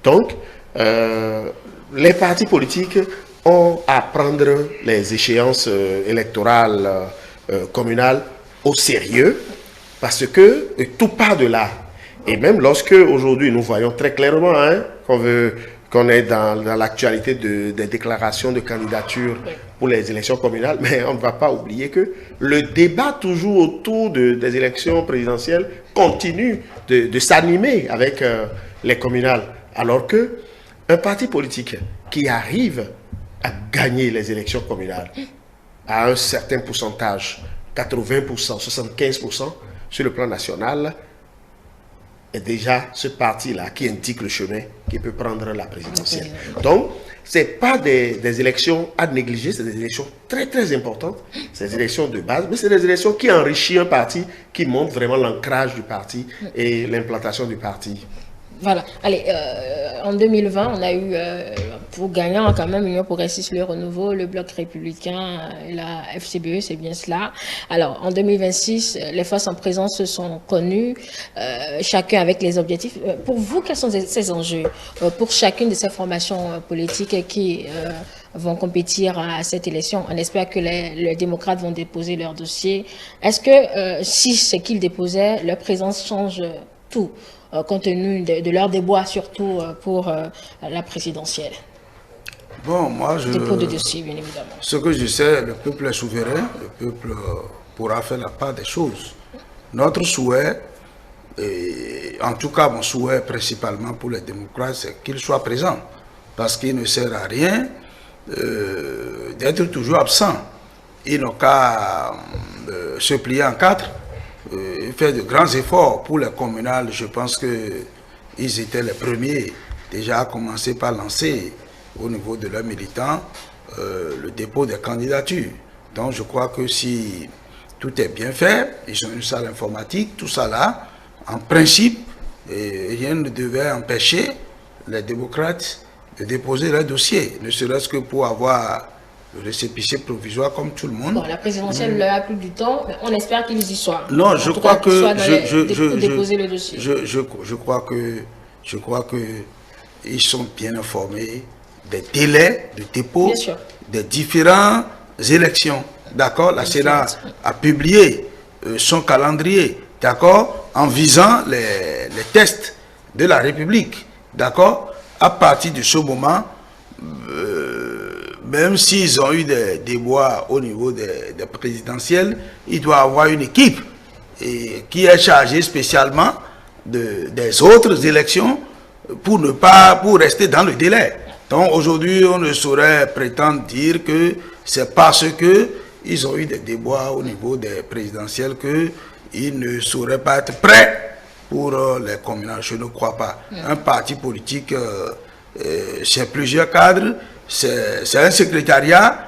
Donc, les partis politiques ont à prendre les échéances électorales communales au sérieux parce que tout part de là. Et même lorsque aujourd'hui nous voyons très clairement qu'on est dans l'actualité des déclarations de candidature pour les élections communales, mais on ne va pas oublier que le débat toujours autour des élections présidentielles continue de s'animer avec les communales, alors que un parti politique qui arrive à gagner les élections communales à un certain pourcentage, 80%, 75% sur le plan national, est déjà ce parti-là qui indique le chemin qui peut prendre la présidentielle. Donc, ce n'est pas des élections à négliger, c'est des élections très très importantes, c'est des élections de base, mais c'est des élections qui enrichissent un parti, qui montrent vraiment l'ancrage du parti et l'implantation du parti. Voilà. Allez, en 2020, on a eu pour gagnant quand même Union progressiste, le renouveau, le bloc républicain et la FCBE, c'est bien cela. Alors, en 2026, les forces en présence se sont connues, chacun avec les objectifs. Pour vous, quels sont ces enjeux pour chacune de ces formations politiques qui vont compétir à cette élection? On espère que les démocrates vont déposer leur dossier. Est-ce que si ce qu'ils déposaient, leur présence change tout, compte tenu de leur débois, surtout pour la présidentielle? Bon, moi, Dépôt de dossier, bien évidemment. Ce que je sais, le peuple est souverain, le peuple pourra faire la part des choses. Notre souhait, et en tout cas mon souhait principalement pour les démocrates, c'est qu'ils soient présents. Parce qu'il ne sert à rien d'être toujours absent. Ils n'ont qu'à se plier en quatre, faire de grands efforts pour les communales. Je pense qu'ils étaient les premiers déjà à commencer par lancer au niveau de leurs militants le dépôt des candidatures. Donc je crois que si tout est bien fait, ils ont une salle informatique, tout ça là, en principe, rien ne devait empêcher les démocrates de déposer leur dossier, ne serait-ce que pour avoir le récépissé provisoire comme tout le monde. Bon, la présidentielle leur a plus du temps, mais on espère qu'ils y soient. Non, je crois que déposer le dossier. Je crois que ils sont bien informés des délais de dépôt des différentes élections. D'accord? La Sénat a publié son calendrier, d'accord, en visant les tests de la République. D'accord? À partir de ce moment, même s'ils ont eu des déboires au niveau des présidentielles, il doit y avoir une équipe qui est chargée spécialement des autres élections pour rester dans le délai. Donc aujourd'hui, on ne saurait prétendre dire que c'est parce que ils ont eu des déboires au niveau des présidentielles qu'ils ne sauraient pas être prêts pour les communales. Je ne crois pas. Un parti politique, c'est plusieurs cadres, c'est un secrétariat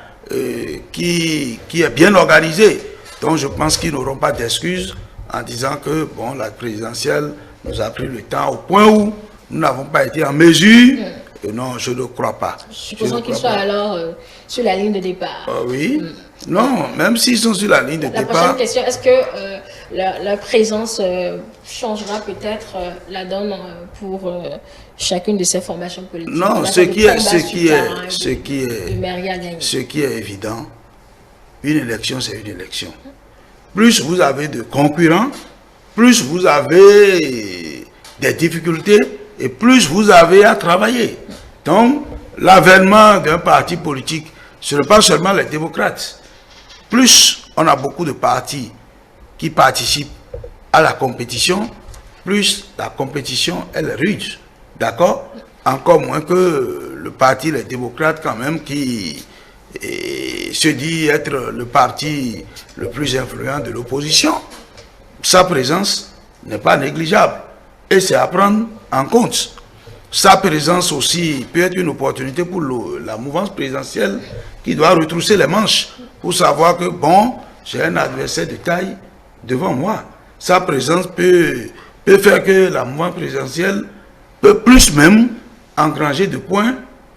qui est bien organisé. Donc je pense qu'ils n'auront pas d'excuses en disant que bon, la présidentielle nous a pris le temps au point où nous n'avons pas été en mesure. Non, je ne crois pas. Supposons qu'ils soient alors sur la ligne de départ. Oui. Non, même s'ils sont sur la ligne de départ. La prochaine question, est-ce que la présence changera peut-être la donne pour chacune de ces formations politiques? Non, ce qui est évident, une élection, c'est une élection. Plus vous avez de concurrents, plus vous avez des difficultés et plus vous avez à travailler. Donc, l'avènement d'un parti politique, ce n'est pas seulement les démocrates. Plus on a beaucoup de partis qui participent à la compétition, plus la compétition elle est rude. D'accord? Encore moins que le parti, les démocrates quand même, qui se dit être le parti le plus influent de l'opposition. Sa présence n'est pas négligeable et c'est à prendre en compte. Sa présence aussi peut être une opportunité pour la mouvance présidentielle qui doit retrousser les manches pour savoir que, bon, j'ai un adversaire de taille devant moi. Sa présence peut faire que la mouvance présidentielle peut plus même engranger de points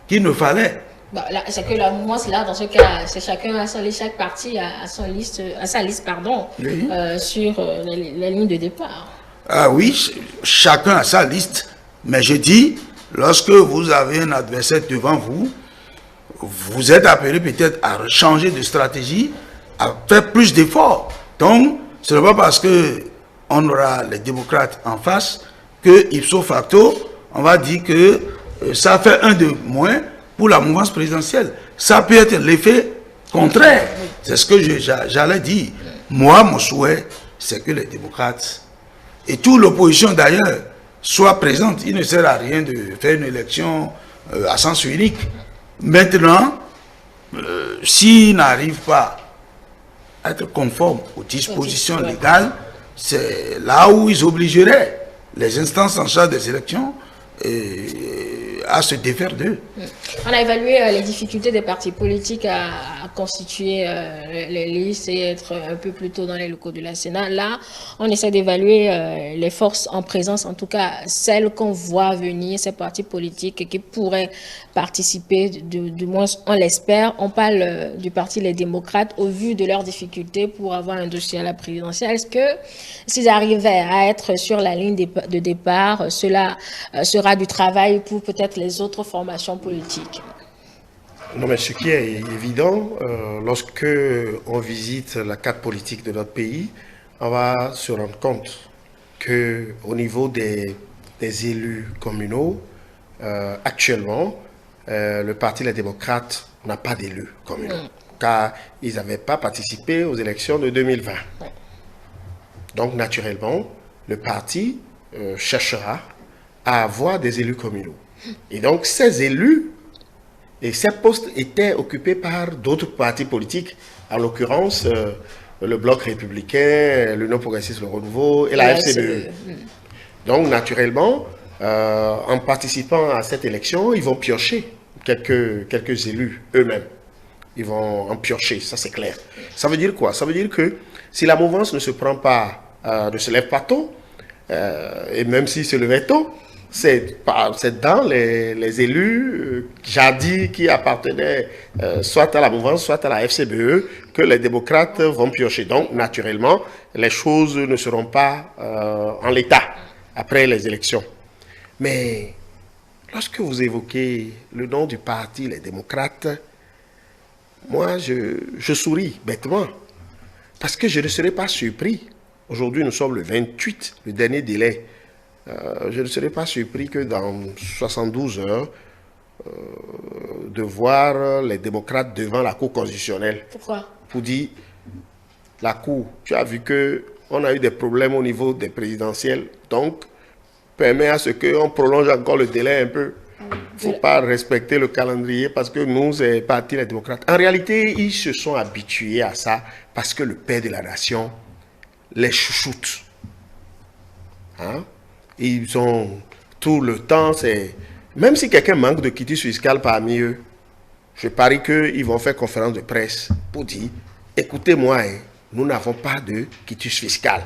qu'il ne fallait. Bah, c'est que la mouvance, là, dans ce cas, c'est chacun à son liste, chaque parti a sa liste, oui. Sur les lignes de départ. Ah oui, chacun a sa liste. Mais je dis, lorsque vous avez un adversaire devant vous, vous êtes appelé peut-être à changer de stratégie, à faire plus d'efforts. Donc, ce n'est pas parce qu'on aura les démocrates en face que, ipso facto, on va dire que ça fait un de moins pour la mouvance présidentielle. Ça peut être l'effet contraire. C'est ce que j'allais dire. Moi, mon souhait, c'est que les démocrates et toute l'opposition d'ailleurs soient présentes. Il ne sert à rien de faire une élection à sens unique. Maintenant, s'ils n'arrivent pas à être conformes aux dispositions légales, c'est là où ils obligeraient les instances en charge des élections à se défaire d'eux. On a évalué les difficultés des partis politiques à constituer les listes et être un peu plus tôt dans les locaux de la Sénat. Là, on essaie d'évaluer les forces en présence, en tout cas celles qu'on voit venir, ces partis politiques qui pourraient participer, du moins on l'espère. On parle du parti Les Démocrates au vu de leurs difficultés pour avoir un dossier à la présidentielle. Est-ce que s'ils arrivaient à être sur la ligne de départ, cela sera du travail pour peut-être les autres formations politiques? Non, mais ce qui est évident, lorsque on visite la carte politique de notre pays, on va se rendre compte qu'au niveau des élus communaux, actuellement, le Parti Les Démocrates n'a pas d'élus communaux, car ils n'avaient pas participé aux élections de 2020. Donc, naturellement, le parti cherchera à avoir des élus communaux. Et donc, ces élus et ces postes étaient occupés par d'autres partis politiques, en l'occurrence le Bloc républicain, l'Union progressiste, le Renouveau et la FCBE. Donc, naturellement, en participant à cette élection, ils vont piocher quelques élus eux-mêmes. Ils vont en piocher, ça c'est clair. Ça veut dire quoi? Ça veut dire que si la mouvance ne se prend pas, ne se lève pas tôt, et même s'il se levait tôt, c'est dans les élus jadis qui appartenaient soit à la mouvance, soit à la FCBE, que les démocrates vont piocher. Donc, naturellement, les choses ne seront pas en l'état après les élections. Mais lorsque vous évoquez le nom du parti, les démocrates, moi, je souris bêtement. Parce que je ne serais pas surpris. Aujourd'hui, nous sommes le 28, le dernier délai. Je ne serais pas surpris que dans 72 heures, de voir les démocrates devant la Cour constitutionnelle. Pourquoi? Pour dire, la Cour, tu as vu qu'on a eu des problèmes au niveau des présidentielles, donc permet à ce qu'on prolonge encore le délai un peu. Il ne faut pas respecter le calendrier parce que nous, c'est parti les démocrates. En réalité, ils se sont habitués à ça parce que le père de la nation les chouchoute. Hein? Ils ont tout le temps, même si quelqu'un manque de quitus fiscal parmi eux, je parie qu'ils vont faire conférence de presse pour dire, écoutez-moi, nous n'avons pas de quitus fiscal.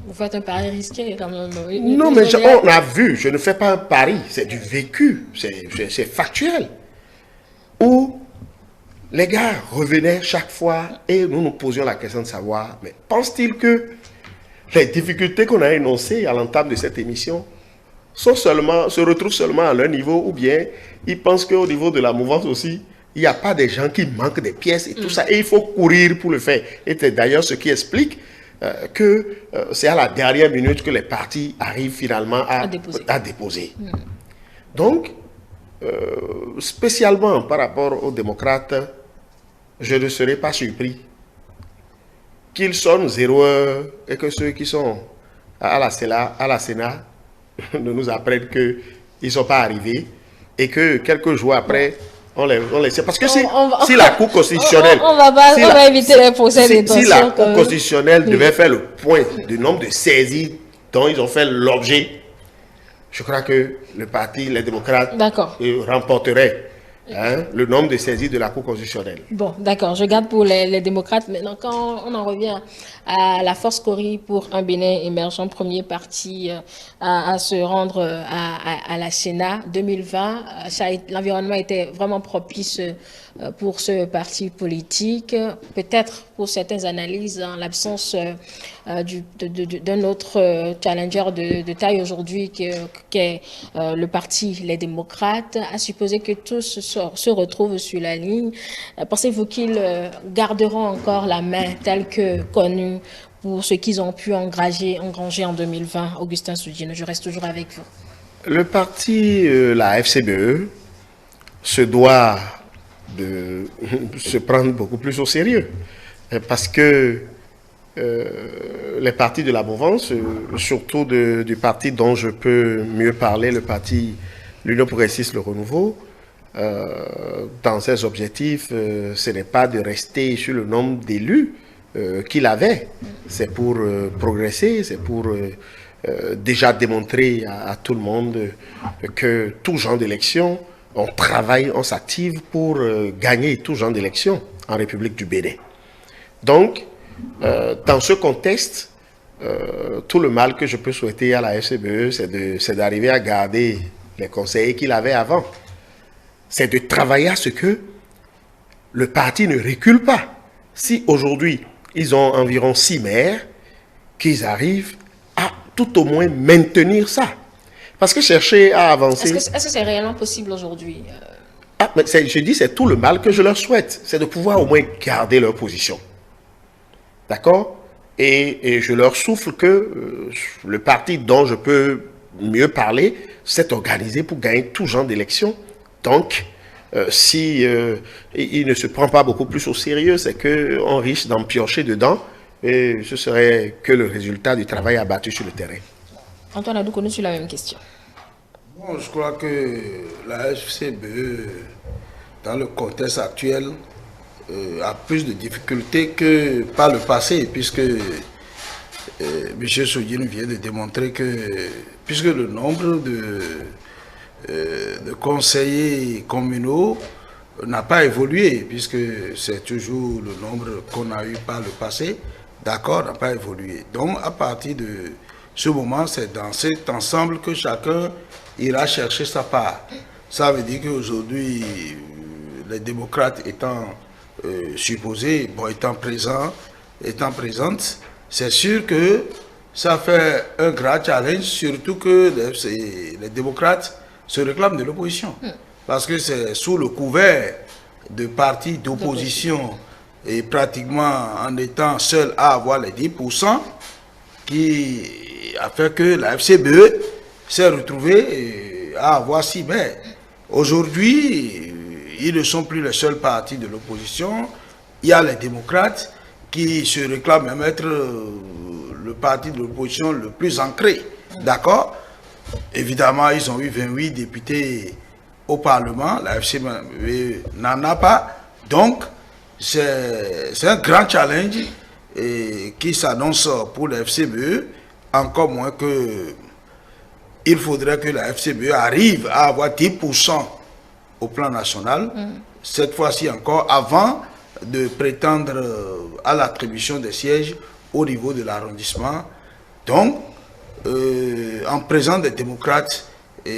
Vous faites un pari risqué quand même. Non, mais on a vu, je ne fais pas un pari, c'est du vécu, c'est factuel. Où les gars revenaient chaque fois et nous nous posions la question de savoir, mais pense-t-il que les difficultés qu'on a énoncées à l'entame de cette émission se retrouvent seulement à leur niveau, ou bien ils pensent qu'au niveau de la mouvance aussi, il n'y a pas des gens qui manquent des pièces et tout ça, et il faut courir pour le faire. Et c'est d'ailleurs ce qui explique que c'est à la dernière minute que les partis arrivent finalement à déposer. Donc, spécialement par rapport aux démocrates, je ne serais pas surpris qu'ils sonnent 0 heure et que ceux qui sont à la Sénat ne nous apprennent qu'ils ne sont pas arrivés et que quelques jours après, on les sait. Parce que si la Cour constitutionnelle... On va éviter les procès d'intention. Si la Cour constitutionnelle devait faire le point du nombre de saisies dont ils ont fait l'objet, je crois que le parti, les démocrates, remporterait le nombre de saisies de la Cour constitutionnelle. Bon, d'accord, je garde pour les démocrates. Maintenant, quand on en revient à la Force Cori pour un Bénin émergent, premier parti à se rendre à la Sénat 2020, l'environnement était vraiment propice pour ce parti politique. Peut-être pour certaines analyses, en l'absence d'un autre challenger de taille aujourd'hui qui est le parti Les Démocrates, à supposer que tous se retrouvent sur la ligne. Pensez-vous qu'ils garderont encore la main telle que connue pour ce qu'ils ont pu engranger en 2020? Augustin Soudjine, je reste toujours avec vous. Le parti, la FCBE, se doit de se prendre beaucoup plus au sérieux. Parce que les partis de la mouvance, surtout du parti dont je peux mieux parler, le parti l'Union progressiste, le Renouveau, dans ses objectifs, ce n'est pas de rester sur le nombre d'élus qu'il avait. C'est pour progresser, c'est pour déjà démontré à tout le monde que tout genre d'élection, on travaille, on s'active pour gagner tout genre d'élection en République du Bénin. Donc, dans ce contexte, tout le mal que je peux souhaiter à la FCBE, c'est d'arriver à garder les conseillers qu'il avait avant. C'est de travailler à ce que le parti ne recule pas. Si aujourd'hui, ils ont environ 6 maires, qu'ils arrivent à tout au moins maintenir ça. Parce que chercher à avancer... Est-ce que c'est réellement possible aujourd'hui? Mais je dis, c'est tout le mal que je leur souhaite. C'est de pouvoir au moins garder leur position. D'accord? Et je leur souffle que le parti dont je peux mieux parler s'est organisé pour gagner tout genre d'élections. Donc, si il ne se prend pas beaucoup plus au sérieux, c'est qu'on risque d'en piocher dedans. Et ce serait que le résultat du travail abattu sur le terrain. Antoine Adoukonou sur la même question. Bon, je crois que la FCBE, dans le contexte actuel, a plus de difficultés que par le passé, puisque M. Sogin vient de démontrer que, puisque le nombre de conseillers communaux n'a pas évolué, puisque c'est toujours le nombre qu'on a eu par le passé, d'accord, n'a pas évolué. Donc, à partir de ce moment, c'est dans cet ensemble que chacun ira chercher sa part. Ça veut dire qu'aujourd'hui, les démocrates étant supposés, bon, étant présentes, c'est sûr que ça fait un grand challenge, surtout que les démocrates se réclament de l'opposition. Parce que c'est sous le couvert de partis d'opposition et pratiquement en étant seul à avoir les 10% qui a fait que la FCBE s'est retrouvée à avoir 6 maires. Aujourd'hui, ils ne sont plus les seuls partis de l'opposition. Il y a les démocrates qui se réclament même être le parti de l'opposition le plus ancré. D'accord? Évidemment, ils ont eu 28 députés au Parlement. La FCBE n'en a pas. Donc, c'est un grand challenge qui s'annonce pour la FCBE, encore moins que il faudrait que la FCBE arrive à avoir 10% au plan national, cette fois-ci encore, avant de prétendre à l'attribution des sièges au niveau de l'arrondissement. Donc, en présence des démocrates,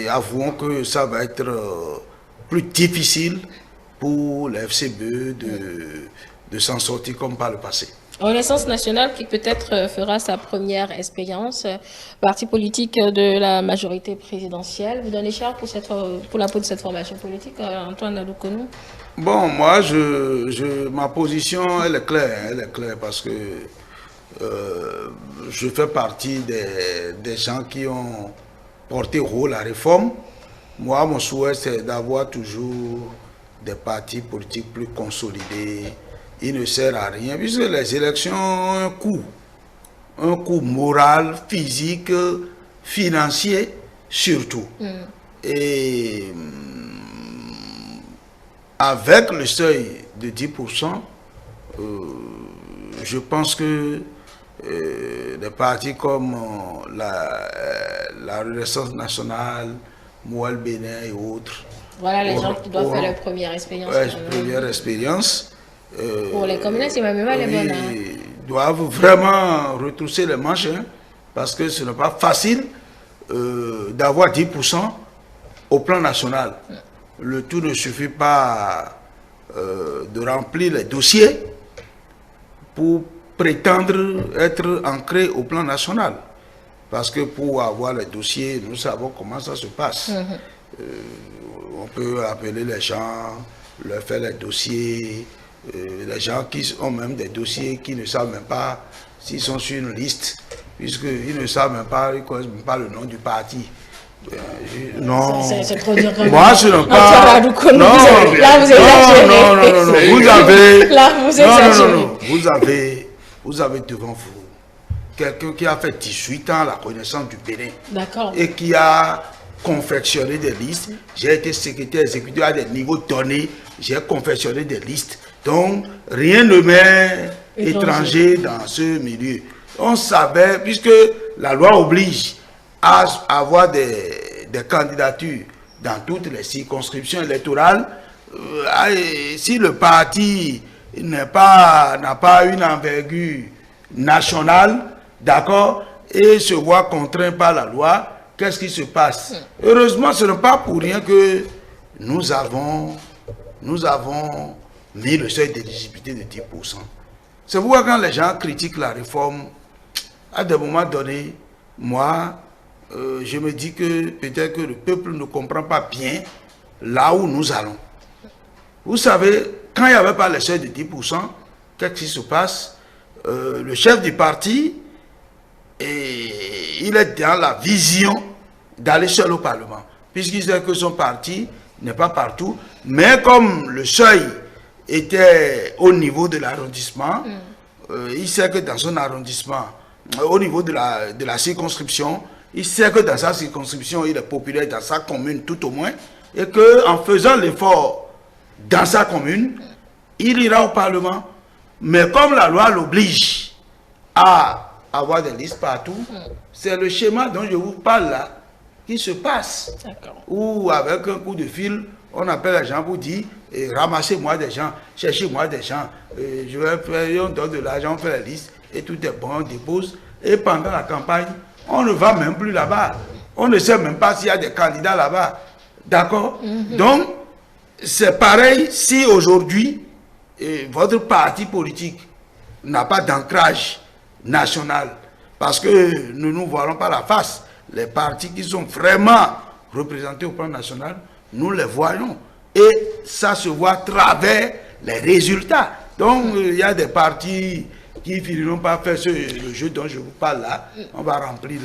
avouons que ça va être plus difficile pour la FCBE de s'en sortir comme par le passé. Renaissance nationale qui peut-être fera sa première expérience, parti politique de la majorité présidentielle. Vous donnez cher pour la peau de cette formation politique, Antoine Adoukonou? Bon, moi, ma position, elle est claire parce que je fais partie des gens qui ont porté haut la réforme. Moi, mon souhait, c'est d'avoir toujours des partis politiques plus consolidés. Il ne sert à rien, puisque les élections ont un coût moral, physique, financier, surtout. Et avec le seuil de 10%, je pense que des partis comme la Renaissance nationale, Moël Bénin et autres. Voilà les gens qui doivent faire leur première expérience. Ouais, première expérience. Pour les communes, c'est même pas les bonnes. Doivent vraiment retrousser les manches, parce que ce n'est pas facile d'avoir 10% au plan national. Le tout ne suffit pas de remplir les dossiers pour prétendre être ancré au plan national. Parce que pour avoir les dossiers, nous savons comment ça se passe. On peut appeler les gens, leur faire les dossiers. Les gens qui ont même des dossiers qui ne savent même pas s'ils sont sur une liste, puisqu'ils ne savent même pas, ils ne connaissent même pas le nom du parti. Non. C'est trop dur. Moi, je n'ai pas. Là, vous exagérez. Non. Vous avez. Là, vous exagérez. Vous avez devant vous quelqu'un qui a fait 18 ans à la connaissance du Bénin. D'accord. Et qui a confectionné des listes. J'ai été secrétaire exécutif à des niveaux donnés. J'ai confectionné des listes. Donc, rien ne m'est étranger dans ce milieu. On savait, puisque la loi oblige à avoir des candidatures dans toutes les circonscriptions électorales, si le parti n'a pas une envergure nationale, d'accord, et se voit contraint par la loi, qu'est-ce qui se passe? Heureusement, ce n'est pas pour rien que nous avons mis le seuil d'éligibilité de 10%. C'est pourquoi quand les gens critiquent la réforme, à des moments donnés, moi, je me dis que peut-être que le peuple ne comprend pas bien là où nous allons. Vous savez, quand il n'y avait pas le seuil de 10%, qu'est-ce qui se passe? Le chef du parti, il est dans la vision d'aller seul au Parlement, puisqu'il sait que son parti n'est pas partout, mais comme le seuil était au niveau de l'arrondissement, il sait que dans son arrondissement, au niveau de la circonscription, il sait que dans sa circonscription, il est populaire, dans sa commune tout au moins, et qu'en faisant l'effort dans sa commune, il ira au Parlement. Mais comme la loi l'oblige à avoir des listes partout, c'est le schéma dont je vous parle là qui se passe. Ou avec un coup de fil, on appelle les gens pour dire ramassez-moi des gens, cherchez-moi des gens, je vais faire, on donne de l'argent, on fait la liste et tout est bon, on dépose. Et pendant la campagne, on ne va même plus là-bas. On ne sait même pas s'il y a des candidats là-bas. D'accord? Donc, c'est pareil si aujourd'hui, votre parti politique n'a pas d'ancrage national, parce que nous ne nous voilons pas la face. Les partis qui sont vraiment représentés au plan national, nous les voyons. Et ça se voit à travers les résultats. Donc, il y a des partis qui ne finiront pas faire le jeu dont je vous parle là. On va remplir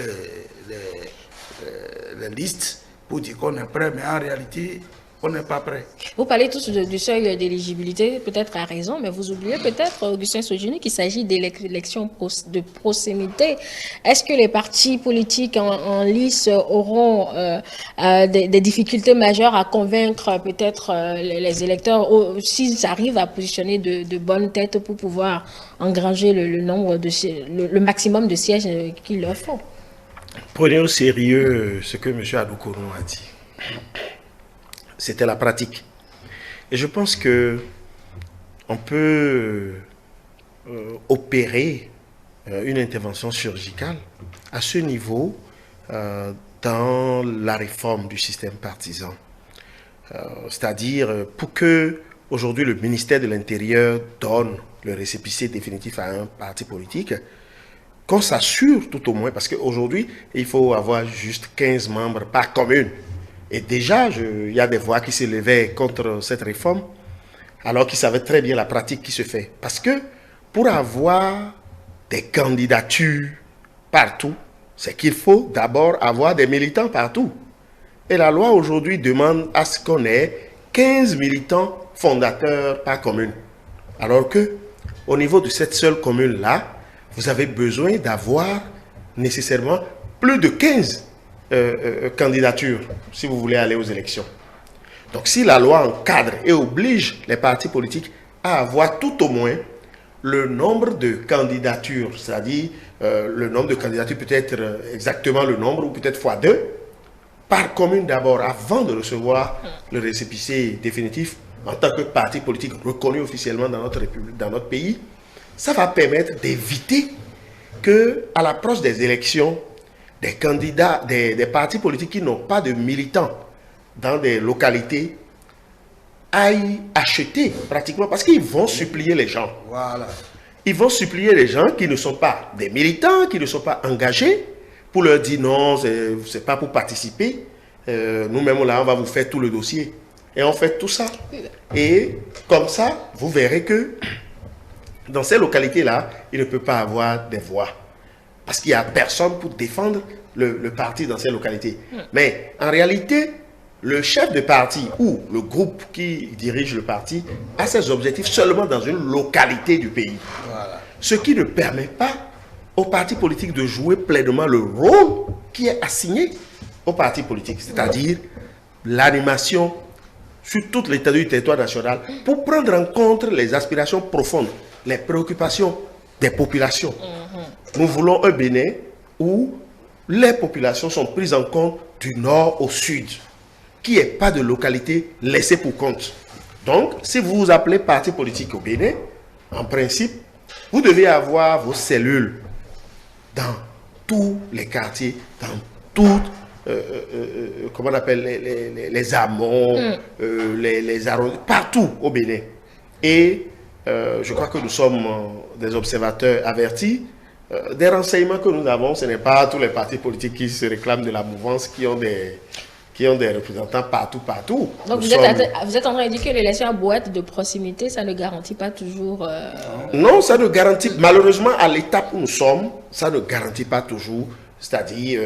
les listes pour dire qu'on est prêt, mais en réalité, on n'est pas prêt. Vous parlez tous du seuil d'éligibilité, peut-être à raison, mais vous oubliez peut-être, Augustin Sojini, qu'il s'agit d'élections de proximité. Est-ce que les partis politiques en lice auront des difficultés majeures à convaincre peut-être les électeurs, s'ils arrivent à positionner de bonnes têtes pour pouvoir engranger le maximum de sièges qu'il leur faut? Prenez au sérieux ce que M. Adoukourou a dit. C'était la pratique. Et je pense que on peut opérer une intervention chirurgicale à ce niveau dans la réforme du système partisan. C'est-à-dire pour que aujourd'hui le ministère de l'Intérieur donne le récépissé définitif à un parti politique, qu'on s'assure tout au moins, parce qu'aujourd'hui, il faut avoir juste 15 membres par commune. Et déjà, il y a des voix qui s'élevaient contre cette réforme, alors qu'ils savaient très bien la pratique qui se fait. Parce que pour avoir des candidatures partout, c'est qu'il faut d'abord avoir des militants partout. Et la loi aujourd'hui demande à ce qu'on ait 15 militants fondateurs par commune. Alors que, au niveau de cette seule commune-là, vous avez besoin d'avoir nécessairement plus de 15 candidatures si vous voulez aller aux élections. Donc si la loi encadre et oblige les partis politiques à avoir tout au moins le nombre de candidatures, c'est-à-dire le nombre de candidatures peut être exactement le nombre ou peut-être fois 2 par commune d'abord avant de recevoir le récépissé définitif en tant que parti politique reconnu officiellement dans notre pays, ça va permettre d'éviter que à l'approche des élections, des candidats, des partis politiques qui n'ont pas de militants dans des localités aillent acheter pratiquement, parce qu'ils vont supplier les gens. Voilà. Ils vont supplier les gens qui ne sont pas des militants, qui ne sont pas engagés, pour leur dire non, c'est pas pour participer. Nous-mêmes là, on va vous faire tout le dossier. Et on fait tout ça. Et comme ça, vous verrez que dans ces localités-là, il ne peut pas avoir des voix. Parce qu'il n'y a personne pour défendre le parti dans ces localités. Mais en réalité, le chef de parti ou le groupe qui dirige le parti a ses objectifs seulement dans une localité du pays. Voilà. Ce qui ne permet pas aux partis politiques de jouer pleinement le rôle qui est assigné aux partis politiques. C'est-à-dire l'animation sur toute l'étendue du territoire national pour prendre en compte les aspirations profondes, les préoccupations des populations. Nous voulons un Bénin où les populations sont prises en compte du nord au sud, qu'il n'y ait pas de localité laissée pour compte. Donc, si vous vous appelez parti politique au Bénin, en principe, vous devez avoir vos cellules dans tous les quartiers, dans toutes, comment on appelle, les amont, les arrondissements, partout au Bénin. Et je crois que nous sommes des observateurs avertis. Des renseignements que nous avons, ce n'est pas tous les partis politiques qui se réclament de la mouvance qui ont des représentants partout. Donc vous êtes en train de dire que l'élection à boîte de proximité, ça ne garantit pas toujours... Non, ça ne garantit, malheureusement, à l'étape où nous sommes, ça ne garantit pas toujours, c'est-à-dire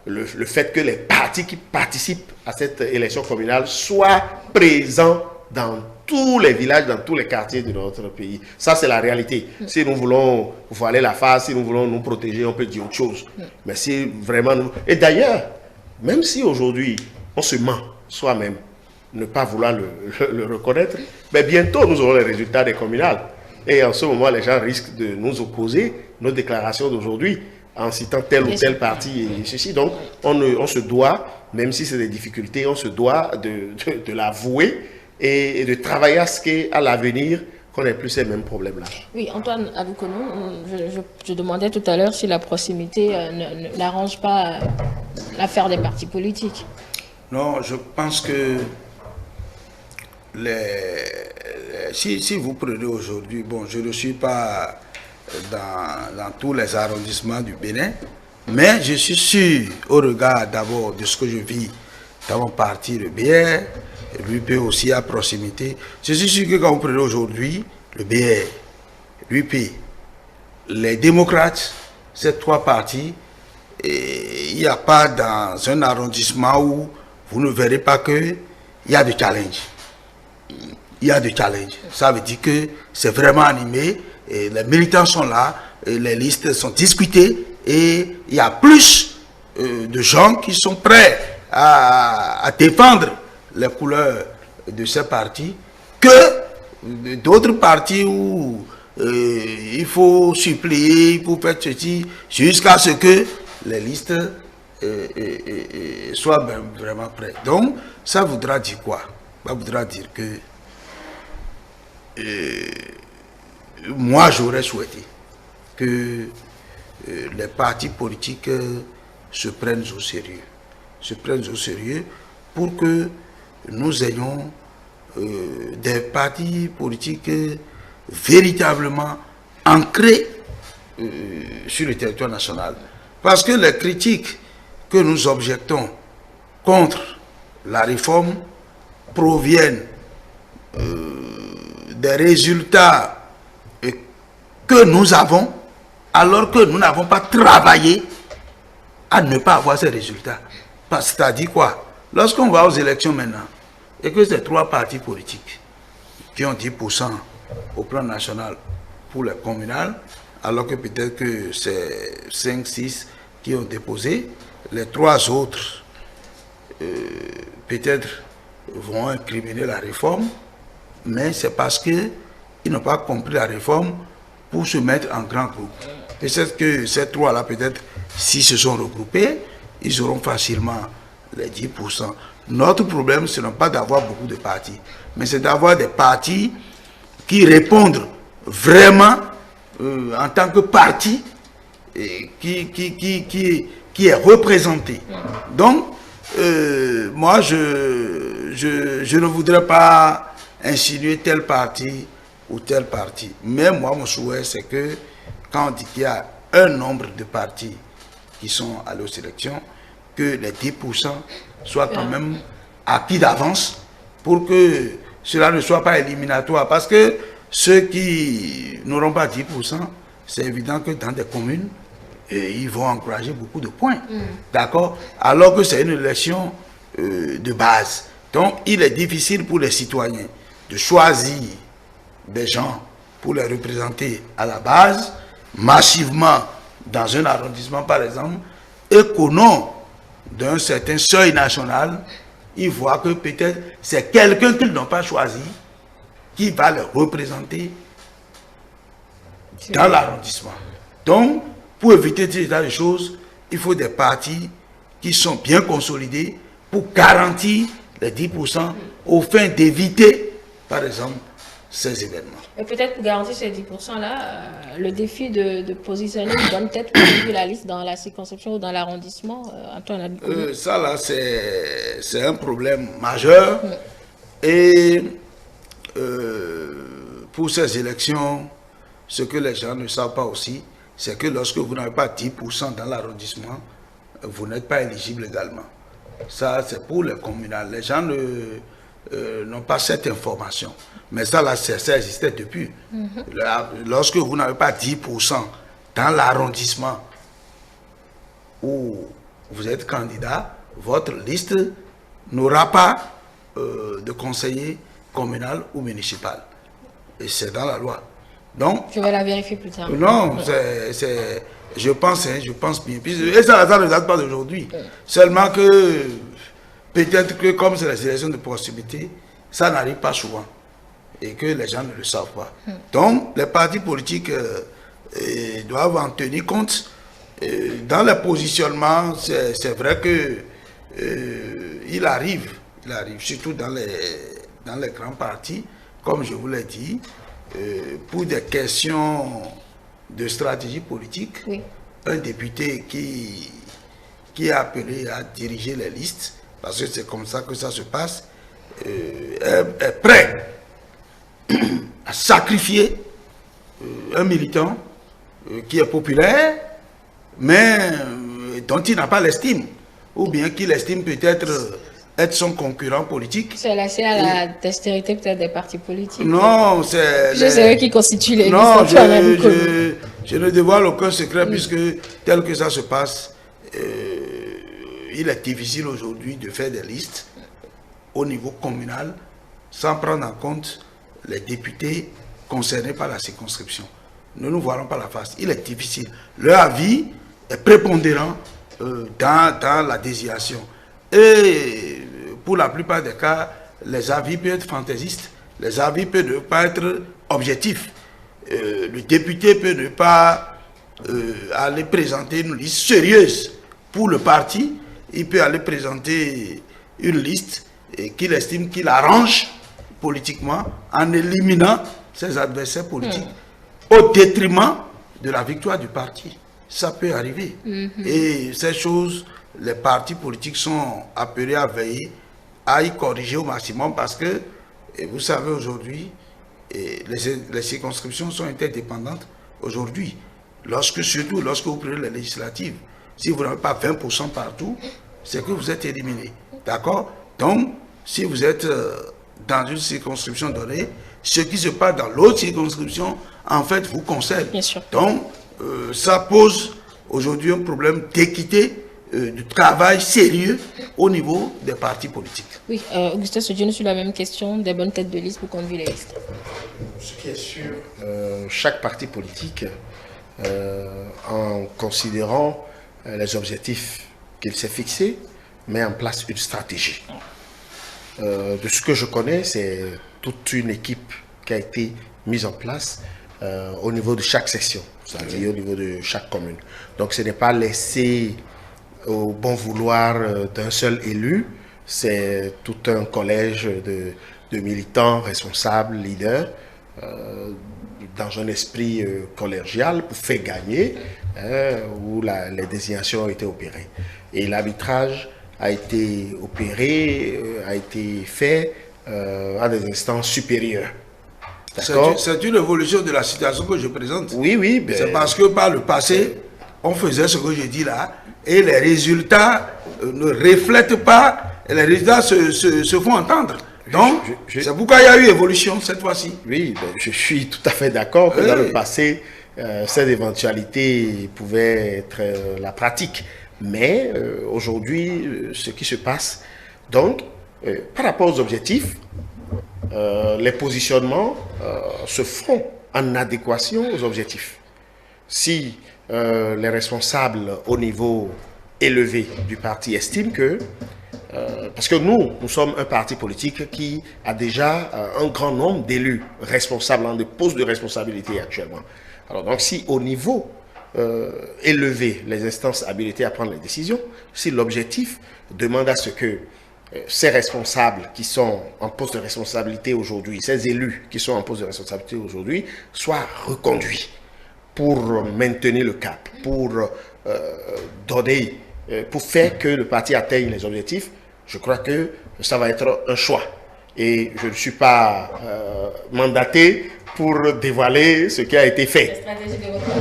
le fait que les partis qui participent à cette élection communale soient présents dans tous les villages, dans tous les quartiers de notre pays. Ça, c'est la réalité. Si nous voulons voiler la face, si nous voulons nous protéger, on peut dire autre chose. Mais si vraiment nous... Et d'ailleurs, même si aujourd'hui, on se ment soi-même, ne pas vouloir le reconnaître, mais bientôt, nous aurons les résultats des communales. Et en ce moment, les gens risquent de nous opposer nos déclarations d'aujourd'hui en citant tel ou tel parti et ceci. Donc, on se doit, même si c'est des difficultés, on se doit de l'avouer et de travailler à ce qu'à l'avenir, qu'on n'ait plus ces mêmes problèmes-là. Oui, Antoine Aloukono, je demandais tout à l'heure si la proximité n'arrange pas l'affaire des partis politiques. Non, je pense que si vous prenez aujourd'hui, bon, je ne suis pas dans tous les arrondissements du Bénin, mais je suis sûr, au regard d'abord de ce que je vis dans mon parti, le BR, l'UP aussi à proximité, je suis sûr que quand vous prenez aujourd'hui le BR, l'UP, les démocrates, ces trois partis, il n'y a pas dans un arrondissement où vous ne verrez pas qu'il y a de challenge. Il y a de challenge. Ça veut dire que c'est vraiment animé, et les militants sont là, et les listes sont discutées, et il y a plus de gens qui sont prêts à défendre les couleurs de ces partis que d'autres partis où il faut supplier, il faut faire ceci, jusqu'à ce que les listes soient vraiment prêtes. Donc, ça voudra dire quoi? Ça voudra dire que moi, j'aurais souhaité que les partis politiques se prennent au sérieux. Se prennent au sérieux pour que nous ayons des partis politiques véritablement ancrés sur le territoire national. Parce que les critiques que nous objectons contre la réforme proviennent des résultats que nous avons, alors que nous n'avons pas travaillé à ne pas avoir ces résultats. C'est-à-dire quoi? Lorsqu'on va aux élections maintenant, et que ces trois partis politiques qui ont 10% au plan national pour les communales, alors que peut-être que c'est 5, 6 qui ont déposé, les trois autres peut-être vont incriminer la réforme, mais c'est parce qu'ils n'ont pas compris la réforme pour se mettre en grand groupe. Peut-être que ces trois-là, peut-être, s'ils se sont regroupés, ils auront facilement les 10%. Notre problème, ce n'est pas d'avoir beaucoup de partis, mais c'est d'avoir des partis qui répondent vraiment en tant que parti qui est représenté. Donc, moi, je ne voudrais pas insinuer tel parti ou tel parti. Mais moi, mon souhait, c'est que quand on dit qu'il y a un nombre de partis qui sont allés aux élections, que les 10% soient quand même acquis d'avance pour que cela ne soit pas éliminatoire. Parce que ceux qui n'auront pas 10%, c'est évident que dans des communes, ils vont encourager beaucoup de points. D'accord? Alors que c'est une élection de base. Donc, il est difficile pour les citoyens de choisir des gens pour les représenter à la base, massivement dans un arrondissement par exemple, et qu'au nom d'un certain seuil national, ils voient que peut-être c'est quelqu'un qu'ils n'ont pas choisi qui va les représenter dans l'arrondissement. Donc, pour éviter ce genre de choses, il faut des partis qui sont bien consolidés pour garantir les 10% au fin d'éviter, par exemple, ces événements. Et peut-être pour garantir ces 10%-là, le défi de positionner une bonne tête pour suivre la liste dans la circonscription ou dans l'arrondissement, Antoine Abikouni. Ça, là, c'est un problème majeur. Et pour ces élections, ce que les gens ne savent pas aussi, c'est que lorsque vous n'avez pas 10% dans l'arrondissement, vous n'êtes pas éligible également. Ça, c'est pour les communales. Les gens n'ont pas cette information. Mais ça, là, ça existait depuis. Lorsque vous n'avez pas 10% dans l'arrondissement où vous êtes candidat, votre liste n'aura pas de conseiller communal ou municipal. Et c'est dans la loi. Donc, je vais la vérifier plus tard. Non, je pense bien. Et ça ne date pas d'aujourd'hui. Seulement que peut-être que comme c'est les élections de proximité, ça n'arrive pas souvent. Et que les gens ne le savent pas. Donc, les partis politiques doivent en tenir compte. Dans le positionnement, c'est vrai que il arrive, surtout dans les grands partis, comme je vous l'ai dit, pour des questions de stratégie politique, oui. Un député qui est appelé à diriger les listes, parce que c'est comme ça que ça se passe, est prêt à sacrifier un militant qui est populaire, mais dont il n'a pas l'estime, ou bien qu'il estime peut-être être son concurrent politique. C'est laissé à la dextérité peut-être des partis politiques. Non, c'est... C'est eux qui constituent les listes. Non, je ne dévoile aucun secret puisque tel que ça se passe, il est difficile aujourd'hui de faire des listes au niveau communal sans prendre en compte les députés concernés par la circonscription. Ne nous voilons pas la face. Il est difficile. Leur avis est prépondérant dans la désignation. Et pour la plupart des cas, les avis peuvent être fantaisistes. Les avis peuvent ne pas être objectifs. Le député peut ne pas aller présenter une liste sérieuse pour le parti. Il peut aller présenter une liste qu'il estime qu'il arrange politiquement en éliminant ses adversaires politiques au détriment de la victoire du parti. Ça peut arriver. Et ces choses, les partis politiques sont appelés à veiller, à y corriger au maximum parce que, vous savez aujourd'hui, les circonscriptions sont interdépendantes aujourd'hui. Surtout lorsque vous prenez les législatives, si vous n'avez pas 20% partout, c'est que vous êtes éliminé. D'accord? Donc, si vous êtes dans une circonscription donnée, ce qui se passe dans l'autre circonscription, en fait, vous concerne. Bien sûr. Donc, ça pose aujourd'hui un problème d'équité, du travail sérieux au niveau des partis politiques. Oui, Augustin Sodiano, sur la même question, des bonnes têtes de liste pour conduire les listes. Ce qui est sûr, chaque parti politique, en considérant les objectifs qu'il s'est fixés, met en place une stratégie. De ce que je connais, c'est toute une équipe qui a été mise en place au niveau de chaque section, c'est-à-dire au niveau de chaque commune. Donc ce n'est pas laissé au bon vouloir d'un seul élu, c'est tout un collège de militants, responsables, leaders, dans un esprit collégial pour faire gagner, où les désignations ont été opérées. Et l'arbitrage a été opéré, a été fait à des instances supérieures. C'est une évolution de la situation que je présente. Oui, oui. Ben, c'est parce que par le passé, on faisait ce que je dis là, et les résultats ne reflètent pas, et les résultats se font entendre. Donc, c'est pourquoi il y a eu évolution cette fois-ci. Oui, ben, je suis tout à fait d'accord que dans le passé, cette éventualité pouvait être la pratique. Mais aujourd'hui, ce qui se passe, donc, par rapport aux objectifs, les positionnements se font en adéquation aux objectifs. Si les responsables au niveau élevé du parti estiment que, parce que nous sommes un parti politique qui a déjà un grand nombre d'élus responsables, en des postes de responsabilité actuellement. Alors donc si au niveau élever les instances habilitées à prendre les décisions, si l'objectif demande à ce que ces responsables qui sont en poste de responsabilité aujourd'hui, ces élus qui sont en poste de responsabilité aujourd'hui, soient reconduits pour maintenir le cap, pour donner, pour faire que le parti atteigne les objectifs, je crois que ça va être un choix. Et je ne suis pas mandaté pour dévoiler ce qui a été fait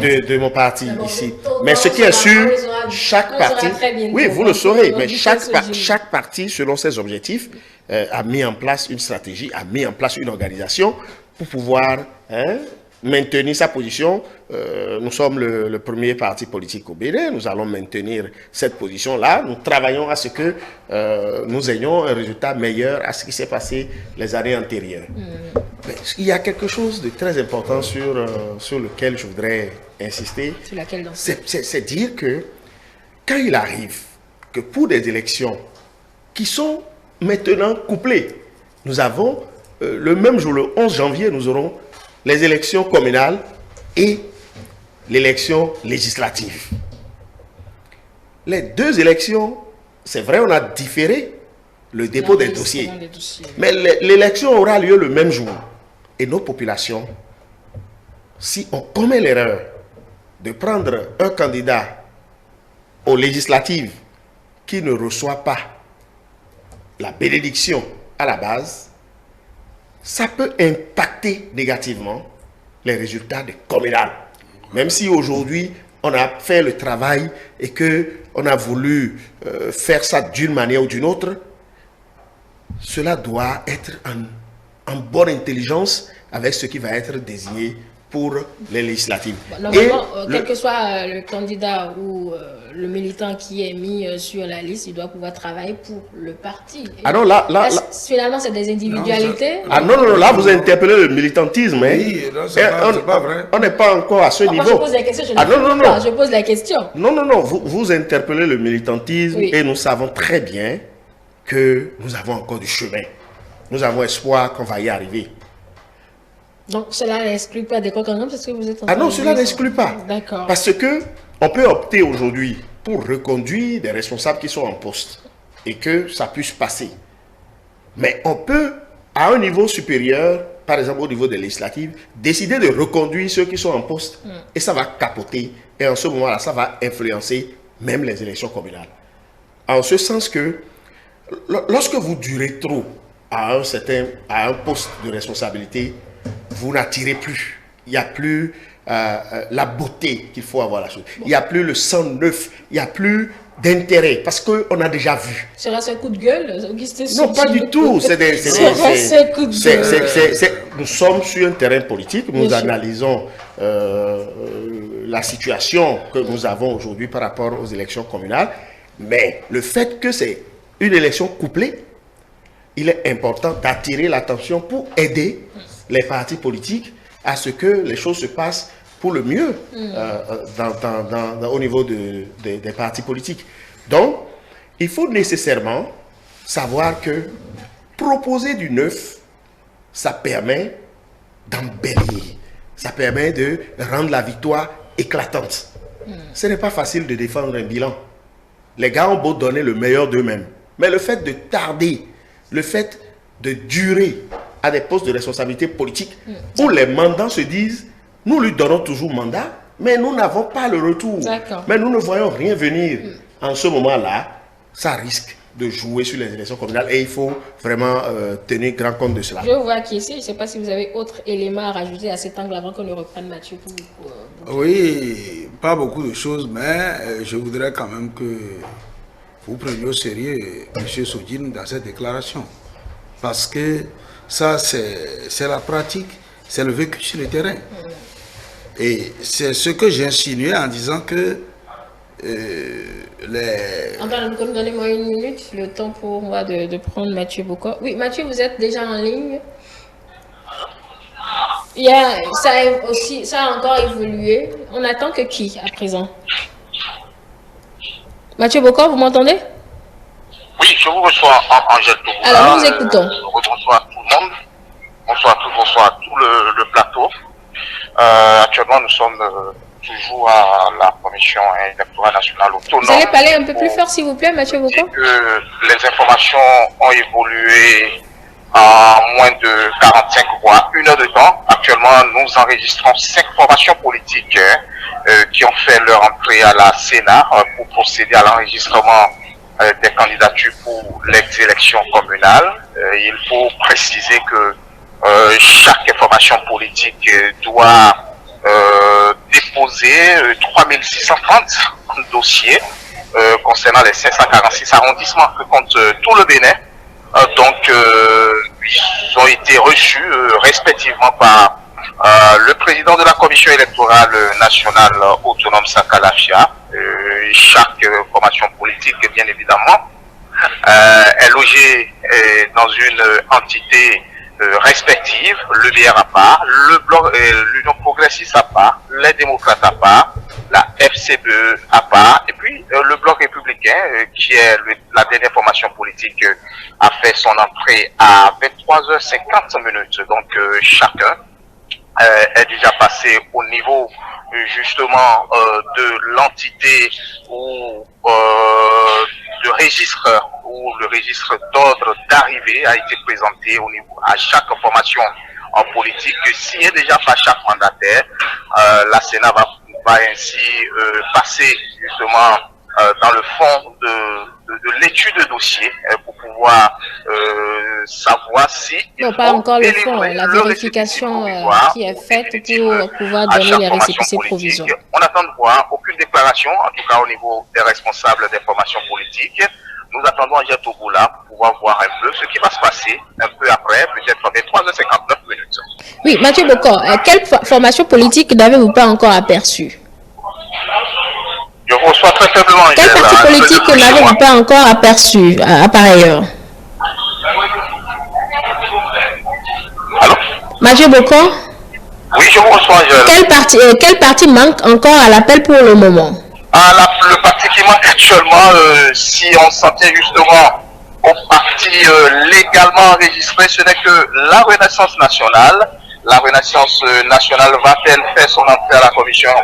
de mon parti ici. Mais ce qui est sûr, chaque parti, oui, vous le saurez, mais chaque parti, selon ses objectifs, a mis en place une stratégie, a mis en place une organisation pour pouvoir maintenir sa position. Nous sommes le premier parti politique au Bénin, nous allons maintenir cette position-là. Nous travaillons à ce que nous ayons un résultat meilleur à ce qui s'est passé les années antérieures. Mais il y a quelque chose de très important sur lequel je voudrais insister. C'est dire que quand il arrive que pour des élections qui sont maintenant couplées, nous avons le même jour, le 11 janvier, nous aurons les élections communales et l'élection législative. Les deux élections, c'est vrai, on a différé le dépôt des dossiers. Mais l'élection aura lieu le même jour. Et nos populations, si on commet l'erreur de prendre un candidat aux législatives qui ne reçoit pas la bénédiction à la base, ça peut impacter négativement les résultats des communales. Même si aujourd'hui, on a fait le travail et qu'on a voulu faire ça d'une manière ou d'une autre, cela doit être en bonne intelligence avec ce qui va être désigné pour les législatives. Normalement, quel que soit le candidat ou le militant qui est mis sur la liste, il doit pouvoir travailler pour le parti. Ah non, là finalement, c'est des individualités. Non, là, vous interpellez le militantisme. Oui, c'est pas vrai. On n'est pas encore à ce niveau. Je pose la question, je pose la question. Non, vous interpellez le militantisme et nous savons très bien que nous avons encore du chemin. Nous avons espoir qu'on va y arriver. Donc, cela n'exclut pas des concurrences, c'est ce que vous êtes en train de dire? Ah non, cela n'exclut pas. D'accord. Parce que on peut opter aujourd'hui pour reconduire des responsables qui sont en poste et que ça puisse passer. Mais on peut, à un niveau supérieur, par exemple au niveau des législatives, décider de reconduire ceux qui sont en poste et ça va capoter. Et en ce moment-là, ça va influencer même les élections communales. En ce sens que, lorsque vous durez trop à un poste de responsabilité, vous n'attirez plus. Il n'y a plus la beauté qu'il faut avoir la chose. Il n'y a plus le sang neuf. Il n'y a plus d'intérêt parce qu'on a déjà vu. Sera ce coup de gueule, Augustin? Non, pas du tout. Nous sommes sur un terrain politique. Nous analysons la situation que nous avons aujourd'hui par rapport aux élections communales. Mais le fait que c'est une élection couplée, il est important d'attirer l'attention pour aider les partis politiques à ce que les choses se passent pour le mieux au niveau des partis politiques. Donc, il faut nécessairement savoir que proposer du neuf, ça permet d'embellir, ça permet de rendre la victoire éclatante. Ce n'est pas facile de défendre un bilan. Les gars ont beau donner le meilleur d'eux-mêmes, mais le fait de tarder, le fait de durer à des postes de responsabilité politique où les mandants se disent nous lui donnons toujours mandat mais nous n'avons pas le retour, mais nous ne voyons rien venir. En ce moment-là, ça risque de jouer sur les élections communales et il faut vraiment tenir grand compte de cela. Je vous vois acquiescer, je ne sais pas si vous avez autre élément à rajouter à cet angle avant qu'on ne reprenne Mathieu. Oui, pas beaucoup de choses, mais je voudrais quand même que vous preniez au sérieux M. Sodjine dans cette déclaration. Parce que ça, c'est la pratique, c'est le vécu sur le terrain. Et c'est ce que j'ai insinué en disant que Donnez-moi une minute, le temps pour moi de prendre Mathieu Bokor. Oui, Mathieu, vous êtes déjà en ligne. Ça a encore évolué. On attend que qui à présent? Mathieu Bokor, vous m'entendez? Oui, je vous reçois, Angèle Touroula. Alors, nous vous écoutons. Bonsoir tout le monde. Bonsoir à tout le plateau. Actuellement, nous sommes toujours à la Commission électorale nationale autonome. Vous allez parler un peu plus fort, s'il vous plaît, Mathieu Bocon? Les informations ont évolué en moins de 45 voix, 1 heure de temps. Actuellement, nous enregistrons 5 formations politiques qui ont fait leur entrée à la Sénat pour procéder à l'enregistrement des candidatures pour les élections communales. Il faut préciser que chaque formation politique doit déposer 3630 dossiers concernant les 546 arrondissements que compte tout le Bénin. Donc, ils ont été reçus respectivement par le président de la Commission électorale nationale autonome Sakalafia. Chaque formation politique, bien évidemment, est logée dans une entité respective, le BR à part, l'Union progressiste à part, les démocrates à part, la FCBE à part, et puis le bloc républicain, qui est la dernière formation politique, a fait son entrée à 23h50. Donc chacun est déjà passé au niveau justement de l'entité ou de registre où le registre d'ordre d'arrivée a été présenté au niveau à chaque formation en politique signée déjà par chaque mandataire. La Sénat va ainsi passer justement dans le fond de l'étude de dossier pour pouvoir savoir si... Non, pas encore le fond, la vérification qui est faite pour pouvoir donner les récépissés provisoires. On attend de voir aucune déclaration, en tout cas au niveau des responsables des formations politiques. Nous attendons à Jatoboula pour pouvoir voir un peu ce qui va se passer un peu après, peut-être en 23h59. Oui, Mathieu Bocon, quelle formation politique n'avez-vous pas encore aperçue? Je reçois très faiblement. Quel parti politique n'avez-vous pas encore aperçu à pareille heure? Allô? Mathieu Bocon? Oui, je vous reçois, quel parti manque encore à l'appel pour le moment? Le parti qui manque actuellement, si on s'en tient justement au parti légalement enregistré, ce n'est que la Renaissance nationale. La Renaissance nationale va-t-elle faire son entrée à la Commission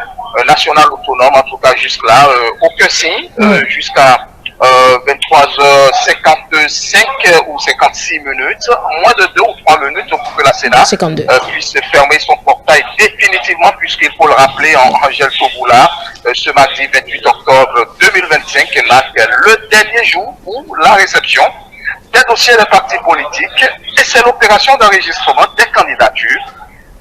nationale autonome? En tout cas, jusque-là, aucun signe. Jusqu'à 23h55 ou 56 minutes, moins de 2 ou 3 minutes pour que la Sénat puisse fermer son portail définitivement, puisqu'il faut le rappeler, Angèle Toboula, ce mardi 28 octobre 2025 marque le dernier jour pour la réception des dossiers des partis politiques, et c'est l'opération d'enregistrement des candidatures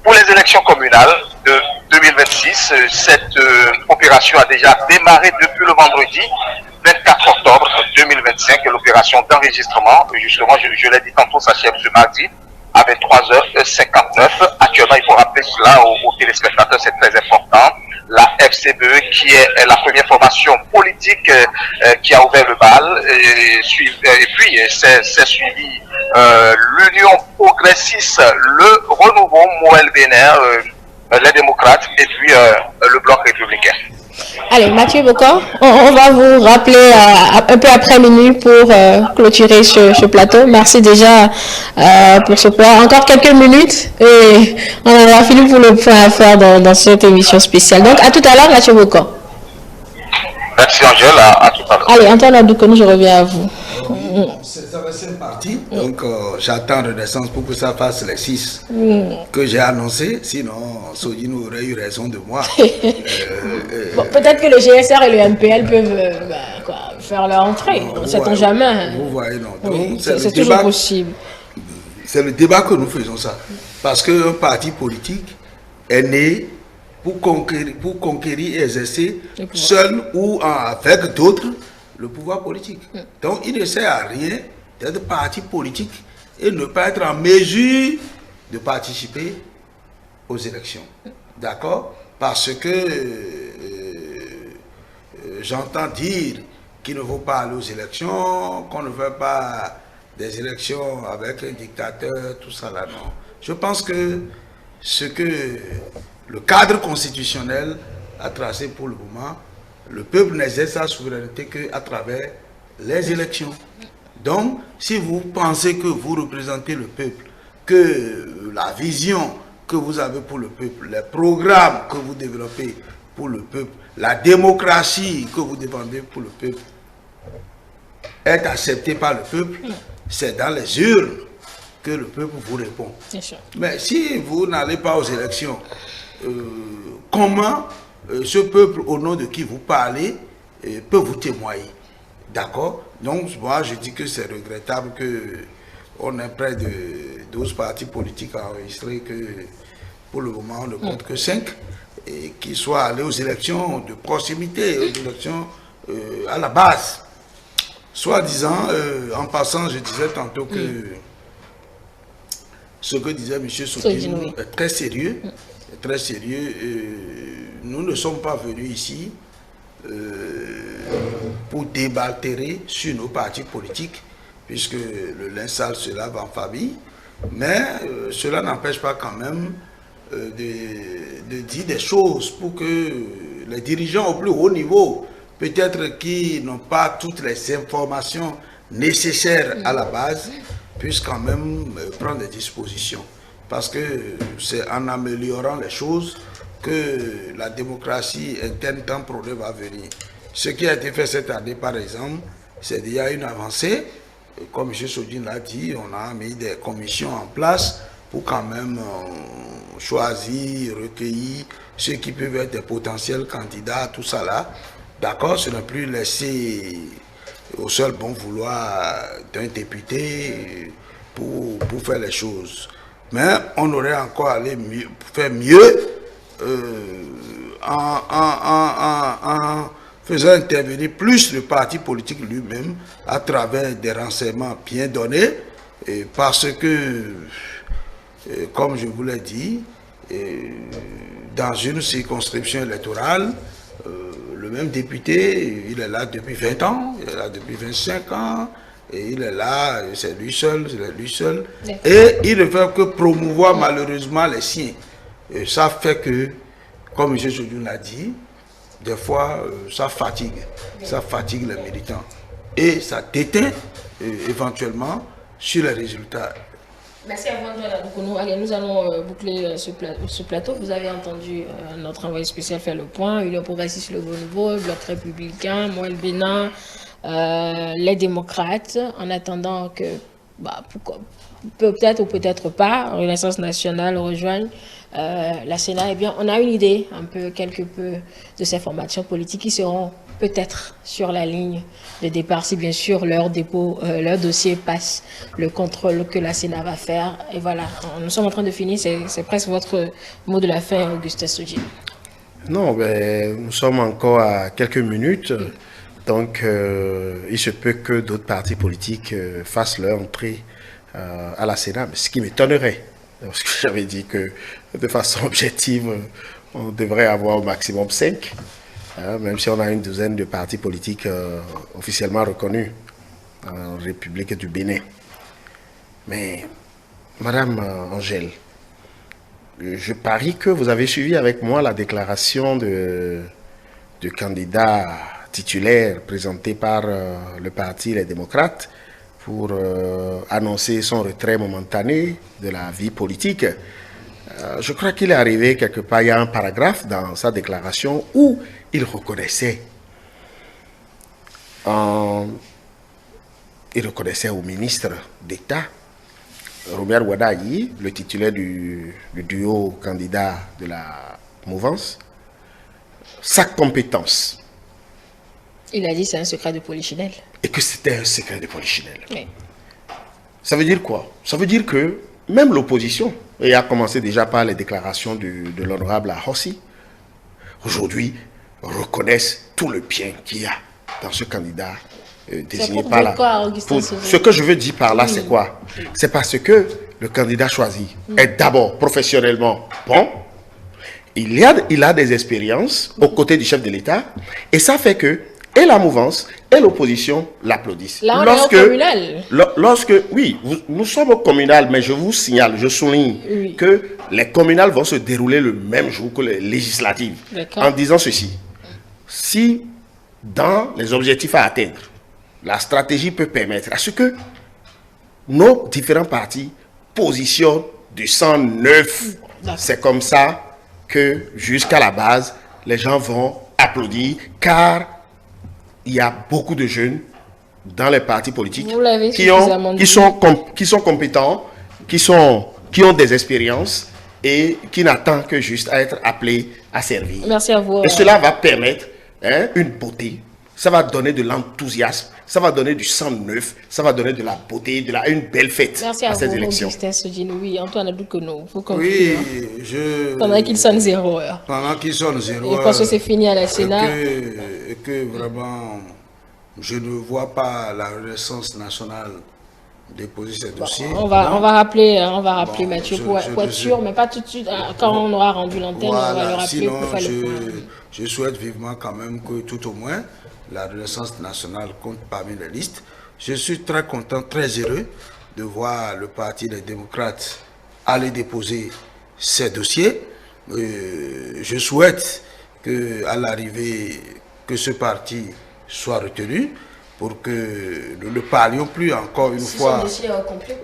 pour les élections communales de 2026. Cette opération a déjà démarré depuis le vendredi 24 octobre 2025, l'opération d'enregistrement, justement, je l'ai dit tantôt, s'achève ce mardi à 23h59. Actuellement, il faut rappeler cela aux téléspectateurs, c'est très important. La FCBE, qui est la première formation politique qui a ouvert le bal, et puis c'est suivi l'Union progressiste, le Renouveau Moël Bénin, les démocrates, et puis le bloc républicain. Allez, Mathieu Bocon, on va vous rappeler un peu après minuit pour clôturer ce plateau. Merci déjà pour ce point. Encore quelques minutes et on aura fini pour le point à faire dans cette émission spéciale. Donc, à tout à l'heure, Mathieu Bocon. Merci Angèle, à tout à l'heure. Allez, Antoine Adoukonou, je reviens à vous. C'est parti, donc j'attends Renaissance pour que ça fasse les 6 que j'ai annoncé, sinon Sodino aurait eu raison de moi. Bon, peut-être que le GSR et le MPL peuvent faire leur entrée, on ne sait jamais. Vous voyez, non. Oui, c'est toujours possible. C'est le débat que nous faisons ça, parce qu'un parti politique est né pour conquérir et exercer seul ou avec d'autres le pouvoir politique. Donc il ne sert à rien d'être parti politique et ne pas être en mesure de participer aux élections. D'accord? Parce que j'entends dire qu'il ne faut pas aller aux élections, qu'on ne veut pas des élections avec un dictateur, tout ça là, non. Je pense que ce que le cadre constitutionnel a tracé pour le moment, le peuple n'exerce sa souveraineté qu'à travers les élections. Donc, si vous pensez que vous représentez le peuple, que la vision que vous avez pour le peuple, les programmes que vous développez pour le peuple, la démocratie que vous défendez pour le peuple est acceptée par le peuple, c'est dans les urnes que le peuple vous répond. Mais si vous n'allez pas aux élections, comment ce peuple au nom de qui vous parlez peut vous témoigner? D'accord? Donc moi je dis que c'est regrettable qu'on ait près de 12 partis politiques enregistrés, que pour le moment on ne compte que 5, et qui soient allés aux élections de proximité, aux élections à la base. Soit disant, en passant, je disais tantôt que ce que disait M. Soudine est très sérieux. Très sérieux. Nous ne sommes pas venus ici pour débaltérer sur nos partis politiques, puisque le linge sale se lave en famille. Mais cela n'empêche pas quand même de dire des choses pour que les dirigeants au plus haut niveau, peut-être qui n'ont pas toutes les informations nécessaires à la base, puissent quand même prendre des dispositions. Parce que c'est en améliorant les choses que la démocratie interne tant progrès va venir. Ce qui a été fait cette année, par exemple, c'est déjà une avancée. Comme M. Soudine l'a dit, on a mis des commissions en place pour quand même choisir, recueillir ceux qui peuvent être des potentiels candidats, tout ça là. D'accord, ce n'est plus laissé au seul bon vouloir d'un député pour faire les choses. Mais on aurait encore allé faire mieux en faisant intervenir plus le parti politique lui-même à travers des renseignements bien donnés, parce que, comme je vous l'ai dit, dans une circonscription électorale, le même député, il est là depuis 20 ans, il est là depuis 25 ans, et il est là, c'est lui seul, et il ne fait que promouvoir malheureusement les siens. Et ça fait que, comme M. Soudine l'a dit, des fois, ça fatigue les militants. Et ça déteint éventuellement sur les résultats. Merci à vous, Allez, nous allons boucler ce plateau. Vous avez entendu notre envoyé spécial faire le point. Union progressiste, le Nouveau, Bloc républicain, Moël Bénin, les démocrates, en attendant que, peut-être ou peut-être pas, Renaissance nationale rejoigne la Sénat. Eh bien, on a une idée, quelque peu, de ces formations politiques qui seront peut-être sur la ligne de départ, si bien sûr leur dossier passe le contrôle que la Sénat va faire. Et voilà, nous sommes en train de finir, c'est presque votre mot de la fin, Augustin Soudine. Non, nous sommes encore à quelques minutes, donc il se peut que d'autres partis politiques fassent leur entrée à la Sénat, mais ce qui m'étonnerait, parce que j'avais dit que de façon objective, on devrait avoir au maximum 5. Même si on a une douzaine de partis politiques officiellement reconnus en République du Bénin. Mais, Madame Angèle, je parie que vous avez suivi avec moi la déclaration du candidat titulaire présenté par le parti Les Démocrates pour annoncer son retrait momentané de la vie politique. Je crois qu'il est arrivé quelque part, il y a un paragraphe dans sa déclaration où il reconnaissait au ministre d'État, Robert Wadayi, le titulaire du duo candidat de la mouvance, sa compétence. Il a dit que c'est un secret de polichinelle. Et que c'était un secret de polichinelle. Oui. Ça veut dire quoi? Ça veut dire que même l'opposition, et a commencé déjà par les déclarations de l'honorable Ahossi, aujourd'hui reconnaissent tout le bien qu'il y a dans ce candidat désigné par là. Ce que je veux dire par là, c'est quoi? C'est parce que le candidat choisi est d'abord professionnellement bon, il a des expériences aux côtés du chef de l'État, et ça fait que et la mouvance et l'opposition l'applaudissent. Là, on est au communal. Oui, nous sommes au communal, mais je vous signale, je souligne que les communales vont se dérouler le même jour que les législatives. En disant ceci, si dans les objectifs à atteindre, la stratégie peut permettre à ce que nos différents partis positionnent du sang neuf. C'est comme ça que jusqu'à la base, les gens vont applaudir, car il y a beaucoup de jeunes dans les partis politiques qui sont compétents, qui ont des expériences et qui n'attendent que juste à être appelés à servir. Merci à vous. Et cela va permettre une beauté, ça va donner de l'enthousiasme, ça va donner du sang neuf, ça va donner de la beauté, une belle fête à ces élections. Oui, Antoine Adoukono, vous conclure. Oui, pendant qu'il sonne 0 heure. Pendant qu'il sonne 0 heure. Et parce que c'est fini à la Sénat. Et que vraiment, je ne vois pas la renaissance nationale déposer ces dossiers. On va rappeler Mathieu pour être sûr, mais pas tout de suite. Quand on aura rendu l'antenne, on va le rappeler. Sinon, pour faire le point. Je souhaite vivement quand même que tout au moins la Renaissance nationale compte parmi les listes. Je suis très content, très heureux de voir le Parti des démocrates aller déposer ces dossiers. Je souhaite qu'à l'arrivée, que ce parti soit retenu pour que nous ne parlions plus encore une fois.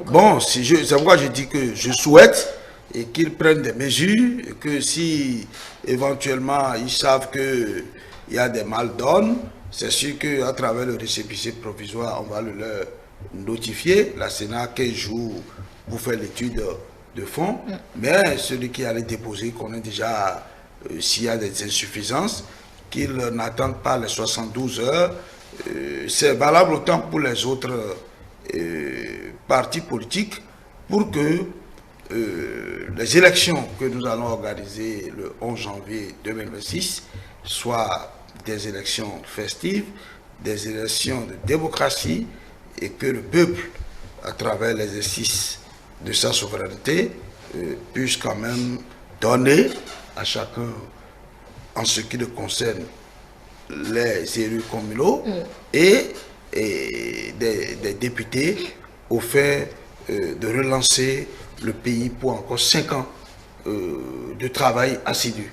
Bon, c'est pourquoi je dis que je souhaite et qu'ils prennent des mesures, et que si éventuellement ils savent qu'il y a des mal donnes, c'est sûr qu'à travers le récépissé provisoire, on va le leur notifier. La Sénat 15 jours pour faire l'étude de fond, mais celui qui allait déposer connaît déjà s'il y a des insuffisances, qu'ils n'attendent pas les 72 heures. C'est valable autant pour les autres partis politiques pour que les élections que nous allons organiser le 11 janvier 2026 soient des élections festives, des élections de démocratie, et que le peuple, à travers l'exercice de sa souveraineté, puisse quand même donner à chacun, en ce qui le concerne, les élus communaux et des députés au fait de relancer le pays pour encore 5 ans de travail assidu.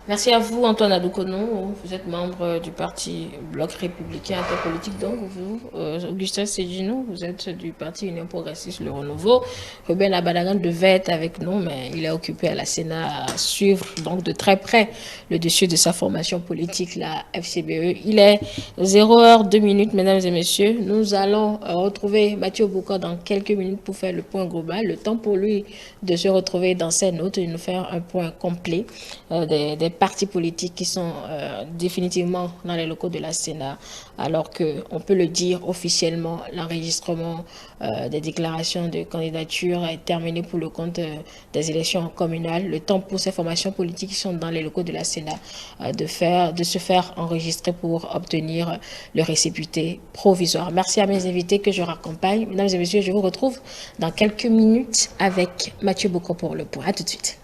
Merci à vous, Antoine Adoukono. Vous êtes membre du parti Bloc républicain interpolitique. Donc, vous, Augustin Sedjino, vous êtes du parti Union progressiste Le Renouveau. Ruben Abadagan devait être avec nous, mais il est occupé à la Sénat à suivre donc de très près le dossier de sa formation politique, la FCBE. Il est 0h02, mesdames et messieurs. Nous allons retrouver Mathieu Bouka dans quelques minutes pour faire le point global. Le temps pour lui de se retrouver dans ses notes et de nous faire un point complet des partis politiques qui sont définitivement dans les locaux de la Sénat, alors qu'on peut le dire officiellement, l'enregistrement des déclarations de candidature est terminé pour le compte des élections communales. Le temps pour ces formations politiques qui sont dans les locaux de la Sénat de se faire enregistrer pour obtenir le récépissé provisoire. Merci à mes invités que je raccompagne. Mesdames et messieurs, je vous retrouve dans quelques minutes avec Mathieu Bouka pour le point. À tout de suite.